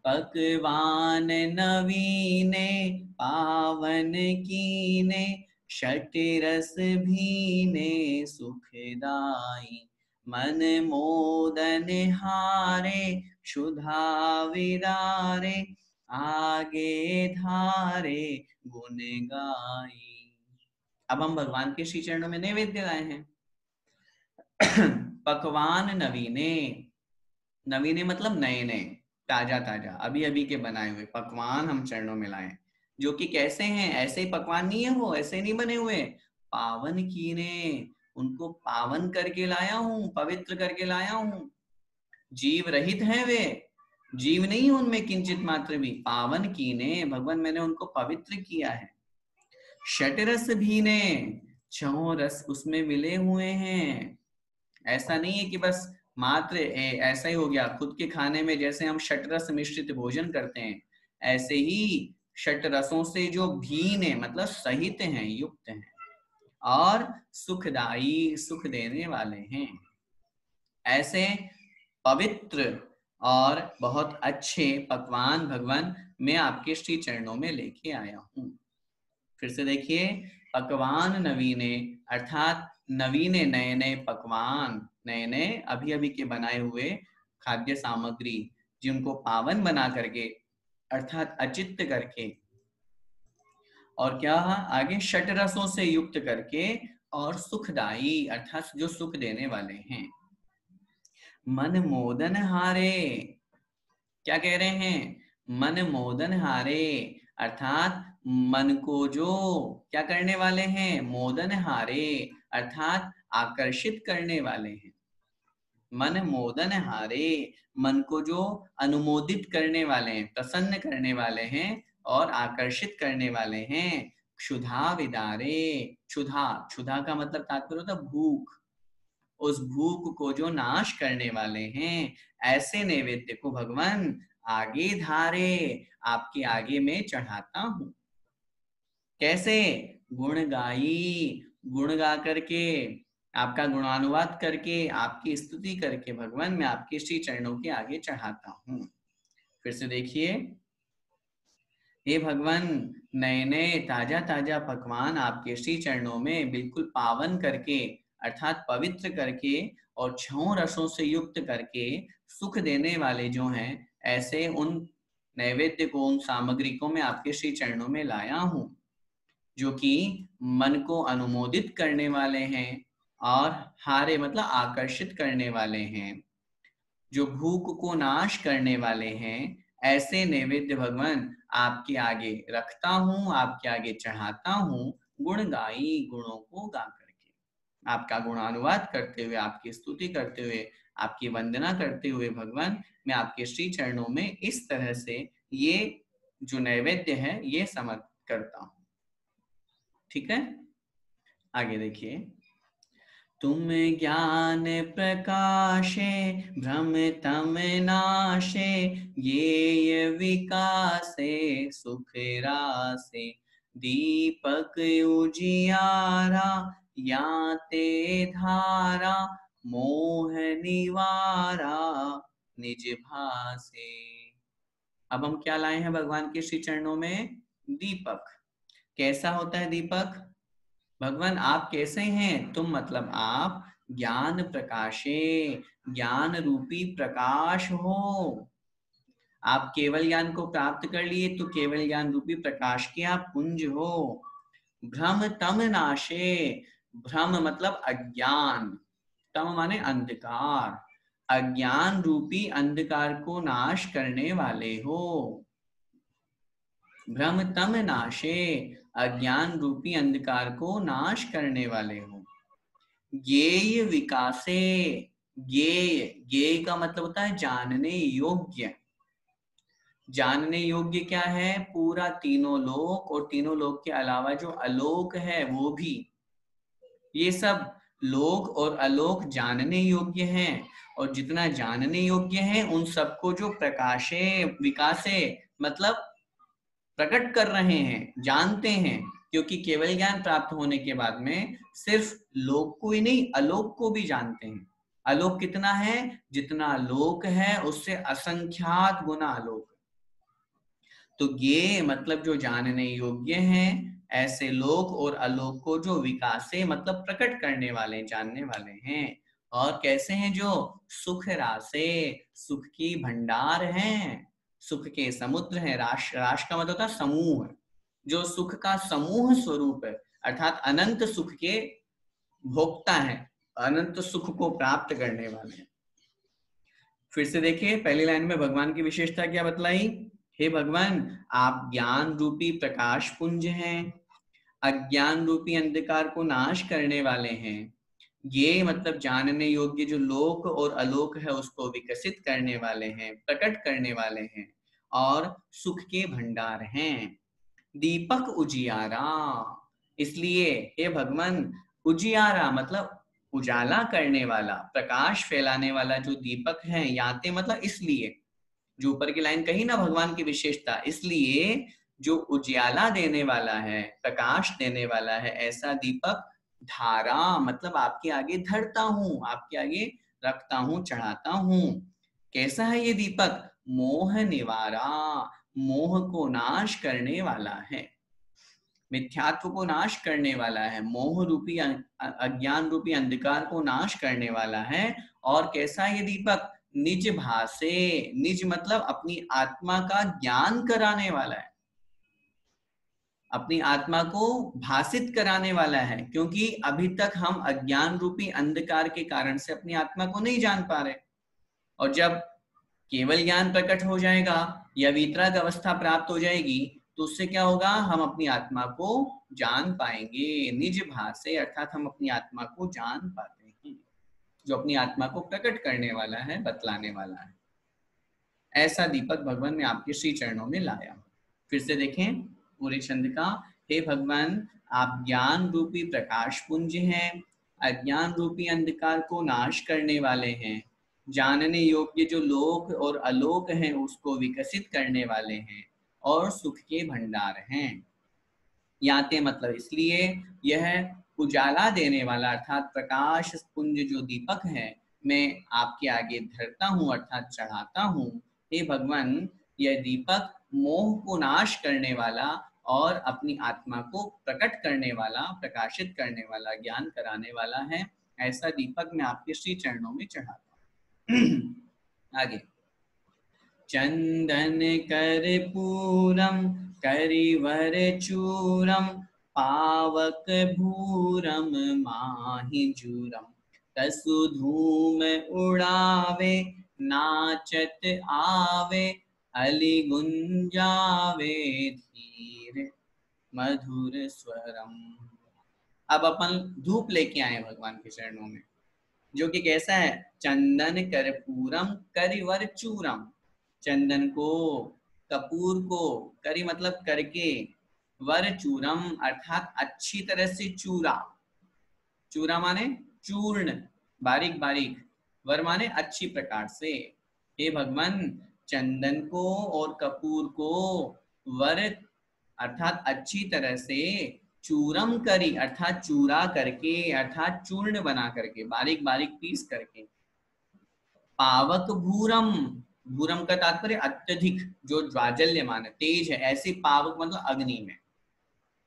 पकवान नवीने पावन कीने, षट रस भीने सुखदाई, मन मोदन हारे क्षुधा विदारे, आगे धारे गुण गाई। अब हम भगवान के श्री चरणों में नैवेद्य लाए हैं। पकवान नवीने, नवीने मतलब नए नए, ताजा ताजा, अभी अभी के बनाए हुए पकवान हम चरणों में लाए, जो कि कैसे हैं, ऐसे ही पकवान नहीं है, वो ऐसे नहीं बने हुए, पावन कीने, उनको पावन करके लाया हूं, पवित्र करके लाया हूं। जीव रहित हैं वे, जीव नहीं उनमें किंचित मात्र भी, पावन कीने भगवान मैंने उनको पवित्र किया है। षटरस भीने, छह रस उसमें मिले हुए हैं। ऐसा नहीं है कि बस मात्र ऐसा ही हो गया, खुद के खाने में जैसे हम षटरस मिश्रित भोजन करते हैं, ऐसे ही षट रसों से जो भीन है मतलब सहित हैं, युक्त हैं, और सुखदाई सुख देने वाले हैं। ऐसे पवित्र और बहुत अच्छे पकवान भगवान मैं आपके श्री चरणों में लेके आया हूं। फिर से देखिए, पकवान नवीने अर्थात नवीने नए नए पकवान, नए नए अभी अभी के बनाए हुए खाद्य सामग्री, जिनको पावन बना करके अर्थात अचित्त करके, और क्या आगे षट रसों से युक्त करके, और सुखदाई अर्थात जो सुख देने वाले हैं। मन मोदन हारे, क्या कह रहे हैं, मन मोदन हारे अर्थात मन को जो क्या करने वाले हैं, मोदन हारे अर्थात आकर्षित करने वाले हैं। मन मोदन हारे, मन को जो अनुमोदित करने वाले हैं, प्रसन्न करने वाले हैं और आकर्षित करने वाले हैं। क्षुधा विदारे, क्षुधा, क्षुधा का मतलब तात्पर्य होता है भूख, उस भूख को जो नाश करने वाले हैं, ऐसे नैवेद्य को भगवान आगे धारे आपके आगे में चढ़ाता हूं। कैसे, गुण गाई, गुण गा करके, आपका गुणानुवाद करके, आपकी स्तुति करके भगवान मैं आपके श्री चरणों के आगे चढ़ाता हूं। फिर से देखिए, हे भगवान नए नए ताजा ताजा पकवान आपके श्री चरणों में बिल्कुल पावन करके अर्थात पवित्र करके और छह रसों से युक्त करके सुख देने वाले जो हैं, ऐसे उन नैवेद्य को, उन सामग्री को मैं आपके श्री चरणों में लाया हूं। जो कि मन को अनुमोदित करने वाले हैं, और हारे मतलब आकर्षित करने वाले हैं, जो भूख को नाश करने वाले हैं, ऐसे नैवेद्य भगवान आपके आगे रखता हूँ, आपके आगे चढ़ाता हूँ, गुण गाई, गुणों को गा करके, आपका गुणानुवाद करते हुए, आपकी स्तुति करते हुए, आपकी वंदना करते हुए भगवान मैं आपके श्री चरणों में इस तरह से ये जो नैवेद्य है ये समर्पित करता हूँ। ठीक है, आगे देखिए। तुम ज्ञान प्रकाशे भ्रम तम नाशे, ये विकासे सुख रासे, दीपक उजियारा याते धारा, मोह निवारा निज भासे। अब हम क्या लाए हैं भगवान के श्री चरणों में? दीपक। कैसा होता है दीपक? भगवान आप कैसे हैं? तुम मतलब आप ज्ञान प्रकाशे, ज्ञान रूपी प्रकाश हो। आप केवल ज्ञान को प्राप्त कर लिए तो केवल ज्ञान रूपी प्रकाश के आप पुंज हो। भ्रम तम नाशे, भ्रम मतलब अज्ञान, तम माने अंधकार, अज्ञान रूपी अंधकार को नाश करने वाले हो। भ्रम तम नाशे, अज्ञान रूपी अंधकार को नाश करने वाले हो। ज्ञेय विकासे, ज्ञेय, ज्ञेय का मतलब होता है जानने योग्य। जानने योग्य क्या है? पूरा तीनों लोक और तीनों लोक के अलावा जो अलोक है वो भी, ये सब लोक और अलोक जानने योग्य हैं, और जितना जानने योग्य है उन सबको जो प्रकाशे विकासे मतलब प्रकट कर रहे हैं, जानते हैं, क्योंकि केवल ज्ञान प्राप्त होने के बाद में सिर्फ लोक को ही नहीं अलोक को भी जानते हैं। अलोक कितना है? जितना लोक है उससे असंख्यात गुना अलोक। तो ये मतलब जो जानने योग्य हैं, ऐसे लोक और अलोक को जो विकासे मतलब प्रकट करने वाले, जानने वाले हैं। और कैसे हैं? जो सुख रासे, सुख की भंडार हैं, सुख के समुद्र है। राश, राश का मतलब होता है समूह, जो सुख का समूह स्वरूप है, अर्थात अनंत सुख के भोक्ता है, अनंत सुख को प्राप्त करने वाले हैं। फिर से देखिए, पहली लाइन में भगवान की विशेषता क्या बतलाई? हे भगवान आप ज्ञान रूपी प्रकाश पुंज हैं, अज्ञान रूपी अंधकार को नाश करने वाले हैं, ये मतलब जानने योग्य जो लोक और अलोक है उसको विकसित करने वाले हैं, प्रकट करने वाले हैं, और सुख के भंडार हैं। दीपक उजियारा, इसलिए हे भगवान उजियारा मतलब उजाला करने वाला, प्रकाश फैलाने वाला जो दीपक है, याते मतलब इसलिए, जो ऊपर की लाइन कही ना भगवान की विशेषता, इसलिए जो उजियाला देने वाला है, प्रकाश देने वाला है, ऐसा दीपक धारा मतलब आपके आगे धरता हूं, आपके आगे रखता हूं, चढ़ाता हूं। कैसा है ये दीपक? मोह निवारा, मोह को नाश करने वाला है, मिथ्यात्व को नाश करने वाला है, मोह रूपी अज्ञान रूपी अंधकार को नाश करने वाला है। और कैसा ये दीपक? निज भासे, निज मतलब अपनी आत्मा का ज्ञान कराने वाला है, अपनी आत्मा को भासित कराने वाला है, क्योंकि अभी तक हम अज्ञान रूपी अंधकार के कारण से अपनी आत्मा को नहीं जान पा रहे। और जब केवल ज्ञान प्रकट हो जाएगा या वितराग अवस्था प्राप्त हो जाएगी तो उससे क्या होगा? हम अपनी आत्मा को जान पाएंगे। निज भासे अर्थात हम अपनी आत्मा को जान पाते हैं, जो अपनी आत्मा को प्रकट करने वाला है, बतलाने वाला है। ऐसा दीपक भगवान ने आपके श्री चरणों में लाया। फिर से देखें पूरे छंद का। हे भगवान आप ज्ञान रूपी प्रकाश पुंज हैं, अज्ञान रूपी अंधकार को नाश करने वाले हैं, जानने योग्य जो लोक और अलोक हैं उसको विकसित करने वाले हैं, और सुख के भंडार हैं। याते मतलब इसलिए, यह उजाला देने वाला अर्थात प्रकाश पुंज जो दीपक है, मैं आपके आगे धरता हूँ अर्थात चढ़ाता हूँ। हे भगवान यह दीपक मोह को नाश करने वाला और अपनी आत्मा को प्रकट करने वाला, प्रकाशित करने वाला, ज्ञान कराने वाला है। ऐसा दीपक मैं आपके श्री चरणों में चढ़ाता हूँ। आगे, चंदन कर पूरम करिवर चूरम, पावक भूरम माहि जूरम, तसु धूम उड़ावे नाचत आवे, अली गुंजावे धीर मधुर स्वरम। अब अपन धूप लेके आए भगवान के चरणों में, जो कि कैसा है, चंदन कर्पूरम करिवर चूरम। चंदन को, कपूर को, करी मतलब करके, वर चूरम अर्थात अच्छी तरह से चूरा। चूरा माने चूर्ण, बारीक बारीक, वर माने अच्छी प्रकार से। हे भगवान, चंदन को और कपूर को वर अर्थात अच्छी तरह से, चूरम करी अर्थात चूरा करके, अर्थात चूर्ण बना करके, बारीक बारीक पीस करके। पावक भूरम, भूरम का तात्पर्य अत्यधिक, जो ज्वाजल्यमान तेज है, ऐसी पावक मतलब अग्नि में।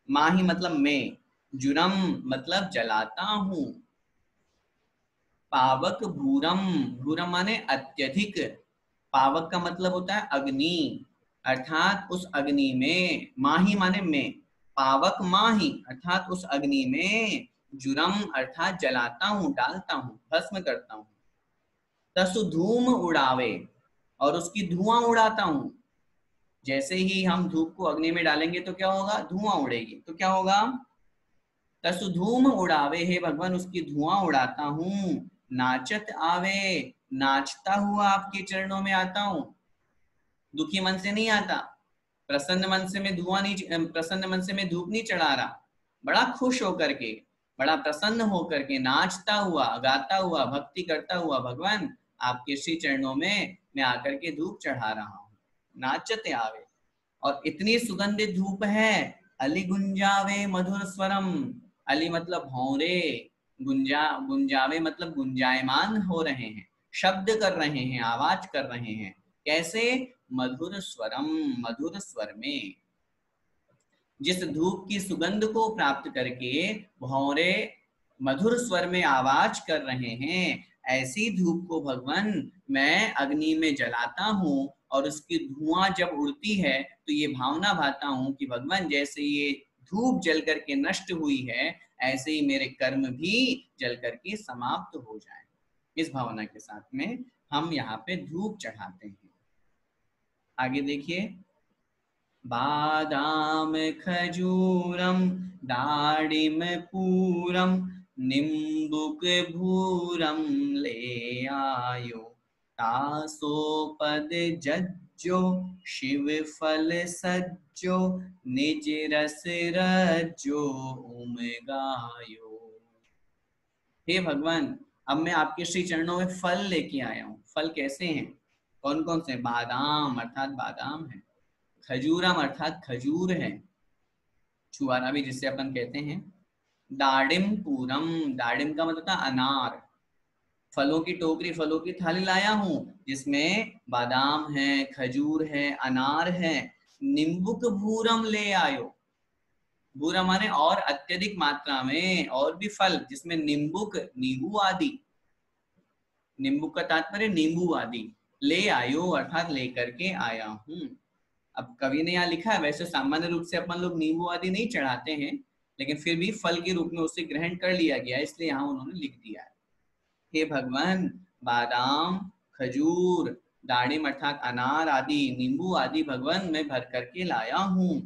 माही मतलब मैं, जुरम मतलब जलाता हूं। पावक भूरम, भूरम माने अत्यधिक, पावक का मतलब होता है अग्नि, अर्थात उस अग्नि में, माही माने मैं, पावक माही अर्थात उस अग्नि में, जुरम अर्थात जलाता हूं, डालता हूं, भस्म करता हूं। तसु धूम उड़ावे, और उसकी धुआं उड़ाता हूं। जैसे ही हम धूप को अग्नि में डालेंगे तो क्या होगा, धुआं उड़ेगी, तो क्या होगा, तसु धूम उड़ावे, हे भगवान उसकी धुआं उड़ाता हूं। नाचत आवे, नाचता हुआ आपके चरणों में आता हूं। दुखी मन से नहीं आता, प्रसन्न मन से मैं धुआं नहीं, प्रसन्न मन से मैं धूप नहीं चढ़ा रहा, बड़ा खुश होकर के, बड़ा प्रसन्न होकर के, नाचता हुआ, गाता हुआ, भक्ति करता हुआ भगवान आपके श्री चरणों में मैं आकर के धूप चढ़ा रहा हूँ। नाचते आवे, और इतनी सुगंधित धूप है, अली गुंजावे मधुर स्वरम। अली मतलब भौरे, गुंजावे मतलब गुंजायमान हो रहे हैं, शब्द कर रहे हैं, आवाज कर रहे हैं। कैसे, मधुर स्वरम, मधुर स्वर में। जिस धूप की सुगंध को प्राप्त करके भौरे मधुर स्वर में आवाज कर रहे हैं, ऐसी धूप को भगवान मैं अग्नि में जलाता हूँ, और उसकी धुआं जब उड़ती है तो ये भावना भाता हूँ कि भगवान जैसे ये धूप जल करके नष्ट हुई है, ऐसे ही मेरे कर्म भी जल करके समाप्त हो जाए। इस भावना के साथ में हम यहाँ पे धूप चढ़ाते हैं। आगे देखिए, बादाम खजूरम दाड़िम पूरम, निम्बुक भूरम ले आयो, तासो पद जज्जो शिव फल सज्जो, निज रस रज्जो उमगायो। हे भगवान, अब मैं आपके श्री चरणों में फल लेके आया हूँ। फल कैसे हैं, कौन कौन से, बादाम अर्थात बादाम है, खजूरम अर्थात खजूर है, छुआरा भी जिससे अपन कहते हैं, दाडिम पूरम, दाडिम का मतलब था अनार, फलों की टोकरी, फलों की थाली लाया हूं जिसमें बादाम है, खजूर है, अनार है। निम्बुक भूरम ले आयो, भूरा माने और अत्यधिक मात्रा में और भी फल, जिसमें निम्बुक, नींबू आदि, नींबू का तात्पर्य नींबू आदि, ले आयो अर्थात लेकर के आया हूं। अब कवि ने यहाँ लिखा है, वैसे सामान्य रूप से अपन लोग नींबू आदि नहीं चढ़ाते हैं, लेकिन फिर भी फल के रूप में उसे ग्रहण कर लिया गया, इसलिए यहाँ उन्होंने लिख दिया है। हे भगवान, बादाम, खजूर, दाड़िम अर्थात अनार आदि, नींबू आदि भगवान मैं भर करके लाया हूँ।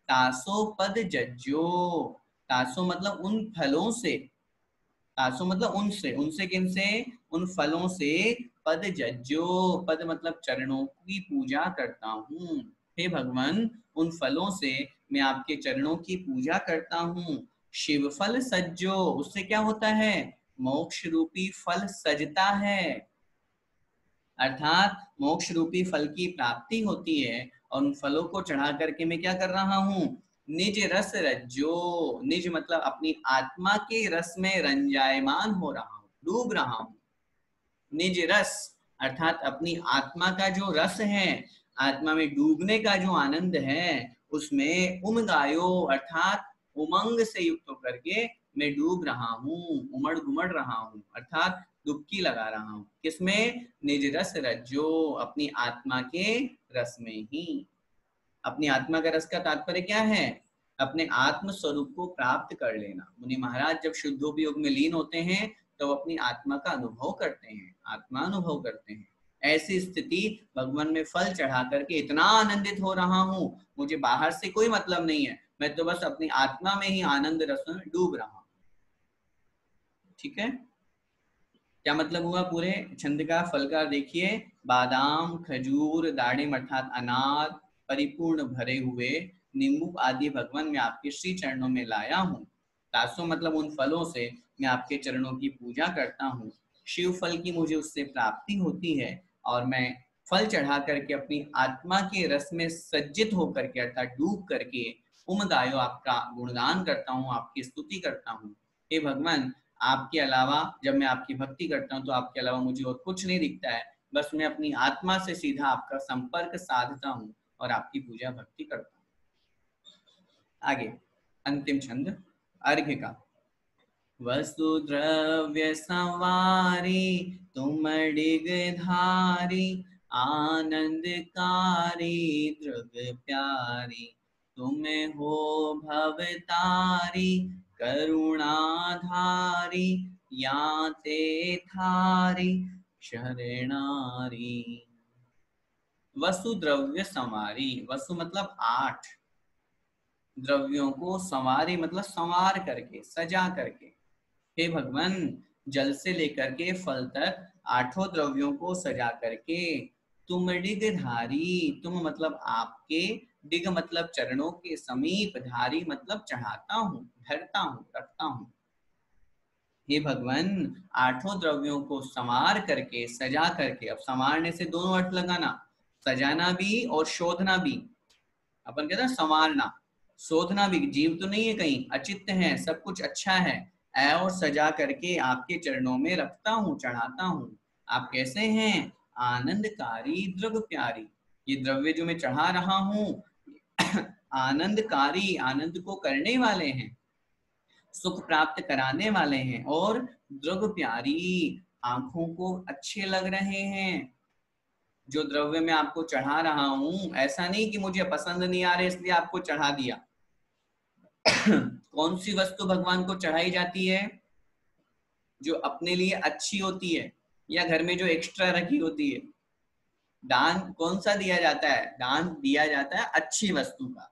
तासो पद जज्जो, तासो मतलब उन फलों से, तासो मतलब उनसे, उनसे किन से, उन फलों से, पद जज्जो, पद मतलब चरणों की पूजा करता हूँ। हे भगवान, उन फलों से मैं आपके चरणों की पूजा करता हूँ। शिव फल सज्जो, उससे क्या होता है, मोक्ष रूपी फल सजता है, अर्थात मोक्ष रूपी फल की प्राप्ति होती है। और उन फलों को चढ़ा करके मैं क्या कर रहा हूँ, निज रस रज्जो, निज मतलब अपनी आत्मा के रस में रंजायमान हो रहा हूँ, डूब रहा हूँ। निज रस अर्थात अपनी आत्मा का जो रस है, आत्मा में डूबने का जो आनंद है, उसमें उमगायो अर्थात उमंग से युक्त होकर के मैं डूब रहा हूँ, उमड़ घुमड़ रहा हूँ, अर्थात डुबकी लगा रहा हूँ। किसमें, निज रस रज्जो, अपनी आत्मा के रस में ही। अपनी आत्मा का रस का तात्पर्य क्या है, अपने आत्म स्वरूप को प्राप्त कर लेना। मुनि महाराज जब शुद्धोपयोग में लीन होते हैं तो अपनी आत्मा का अनुभव करते हैं, आत्मा अनुभव करते हैं। ऐसी स्थिति भगवान में फल चढ़ा करके इतना आनंदित हो रहा हूँ, मुझे बाहर से कोई मतलब नहीं है, मैं तो बस अपनी आत्मा में ही आनंद रस में डूब रहा हूँ। ठीक है, क्या मतलब हुआ पूरे छंद का? फल का देखिए, बादाम, खजूर, दाड़िम अर्थात अनार परिपूर्ण भरे हुए, नींबू आदि भगवान मैं आपके श्री चरणों में लाया हूँ। तासो मतलब उन फलों से मैं आपके चरणों की पूजा करता हूँ। शिव फल की मुझे उससे प्राप्ति होती है और मैं फल चढ़ा करके अपनी आत्मा के रस में सज्जित होकर के अर्थात डूब करके उम गायो आपका गुणगान करता हूँ, आपकी स्तुति करता हूँ। हे भगवान, आपके अलावा जब मैं आपकी भक्ति करता हूँ तो आपके अलावा मुझे और कुछ नहीं दिखता है, बस मैं अपनी आत्मा से सीधा आपका संपर्क साधता हूँ और आपकी पूजा भक्ति करता हूँ। आगे अंतिम छंद अर्घ्य का। वसु द्रव्य संवारी तुम डिग धारी, आनंदकारी द्रग प्यारी, तुम हो भवतारी करुणाधारी, याते थारी शरणारी। वसु द्रव्य संवारी, वसु मतलब 8, द्रव्यों को संवारी मतलब संवार करके, सजा करके। हे भगवान, जल से लेकर के फल तक 8 द्रव्यों को सजा करके तुम डिग धारी, तुम मतलब आपके, डिग मतलब चरणों के समीप, धारी मतलब चढ़ाता हूँ, धरता हूँ, रखता हूँ। हे भगवान, 8 द्रव्यों को संवार करके, सजा करके, अब संवारने से दोनों अर्थ लगाना, सजाना भी और शोधना भी। अपन कहते हैं संवारना, शोधना भी, जीव तो नहीं है कहीं, अचित्त है, सब कुछ अच्छा है, और सजा करके आपके चरणों में रखता हूँ, चढ़ाता हूँ। आप कैसे हैं? आनंदकारी द्रव्य प्यारी, ये द्रव्य जो मैं चढ़ा रहा हूँ आनंदकारी, आनंद को करने वाले हैं, सुख प्राप्त कराने वाले हैं, और द्रव्य प्यारी, आंखों को अच्छे लग रहे हैं। जो द्रव्य मैं आपको चढ़ा रहा हूं, ऐसा नहीं कि मुझे पसंद नहीं आ रहे इसलिए आपको चढ़ा दिया। कौन सी वस्तु भगवान को चढ़ाई जाती है? जो अपने लिए अच्छी होती है या घर में जो एक्स्ट्रा रखी होती है। दान कौन सा दिया जाता है? दान दिया जाता है अच्छी वस्तु का,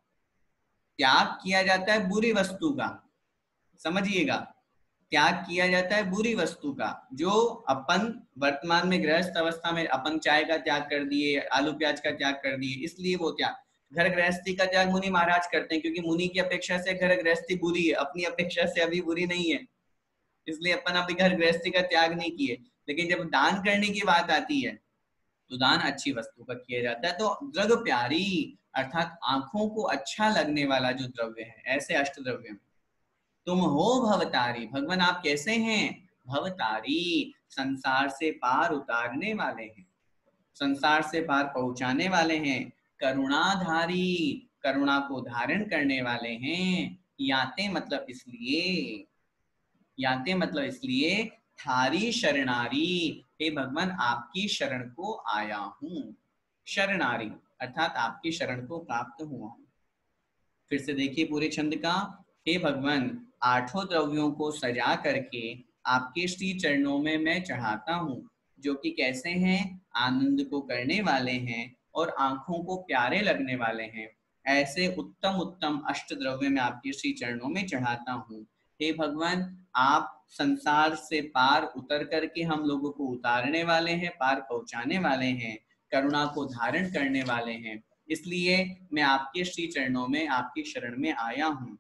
त्याग किया जाता है बुरी वस्तु का। समझिएगा, त्याग किया जाता है बुरी वस्तु का। जो अपन वर्तमान में गृहस्थ अवस्था में अपन चाय का त्याग कर दिए, आलू प्याज का त्याग कर दिए, इसलिए वो त्याग। घर गृहस्थी का त्याग मुनि महाराज करते हैं, क्योंकि मुनि की अपेक्षा से घर गृहस्थी बुरी है, अपनी अपेक्षा से अभी बुरी नहीं है, इसलिए अपन अभी घर गृहस्थी का त्याग नहीं किए। लेकिन जब दान करने की बात आती है तो दान अच्छी वस्तु का किया जाता है। तो द्रव्य प्यारी अर्थात आंखों को अच्छा लगने वाला जो द्रव्य है, ऐसे अष्ट द्रव्य में तुम हो भवतारी। भगवान आप कैसे हैं? भवतारी, संसार से पार उतारने वाले हैं, संसार से पार पहुंचाने वाले हैं। करुणाधारी, करुणा को धारण करने वाले हैं। याते मतलब इसलिए, याते मतलब इसलिए, थारी शरणारी, हे भगवान आपकी शरण को आया हूं। शरणारी अर्थात आपकी शरण को प्राप्त हुआ हूं। फिर से देखिए पूरे छंद का। हे भगवान, 8 द्रव्यों को सजा करके आपके श्री चरणों में मैं चढ़ाता हूँ, जो कि कैसे हैं? आनंद को करने वाले हैं और आंखों को प्यारे लगने वाले हैं। ऐसे उत्तम उत्तम अष्ट द्रव्य मैं आपके श्री चरणों में चढ़ाता हूँ। हे भगवान, आप संसार से पार उतर करके हम लोगों को उतारने वाले हैं, पार पहुंचाने वाले हैं, करुणा को धारण करने वाले हैं, इसलिए मैं आपके श्री चरणों में, आपकी शरण में आया हूँ।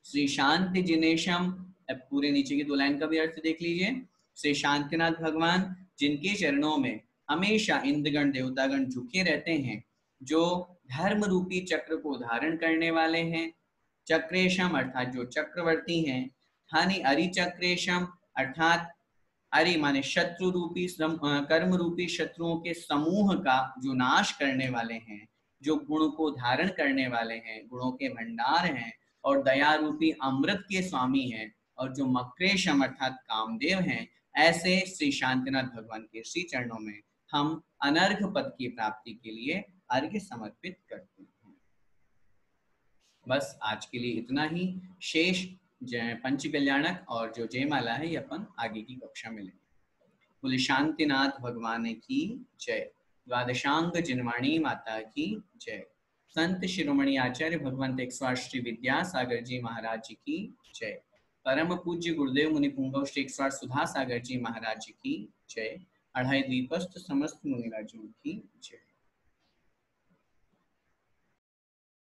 श्री शांति जिनेशम, पूरे नीचे की 2 लाइन का भी अर्थ देख लीजिए। श्री शांतिनाथ भगवान जिनके चरणों में हमेशा इंद्रगण देवतागण झुके रहते हैं, जो धर्म रूपी चक्र को धारण करने वाले हैं। चक्रेशम अर्थात जो चक्रवर्ती हैं। हानि अरिचक्रेशम अर्थात अरि माने शत्रु रूपी कर्म रूपी शत्रुओं के समूह का जो नाश करने वाले हैं, जो गुण को धारण करने वाले हैं, गुणों के भंडार हैं, और दया रूपी अमृत के स्वामी हैं, और जो मक्रेशम अर्थात कामदेव हैं। ऐसे श्री शांतिनाथ भगवान के श्री चरणों में हम अनर्घ पद की प्राप्ति के लिए अर्घ्य समर्पित करते हैं। बस आज के लिए इतना ही। शेष पंच कल्याणक और जो जयमाला है ये अपन आगे की कक्षा में लेंगे। बोले शांतिनाथ भगवान की जय। द्वादशांग जिनवाणी माता की जय। संत शिरोमणि आचार्य भगवंत 108 श्री विद्यासागर जी महाराज की जय। परम पूज्य गुरुदेव मुनि पुंगव श्री 108 सुधा सागर जी महाराज की जय। अढ़ाई द्वीपस्थ समस्त मुनिराजों की जय।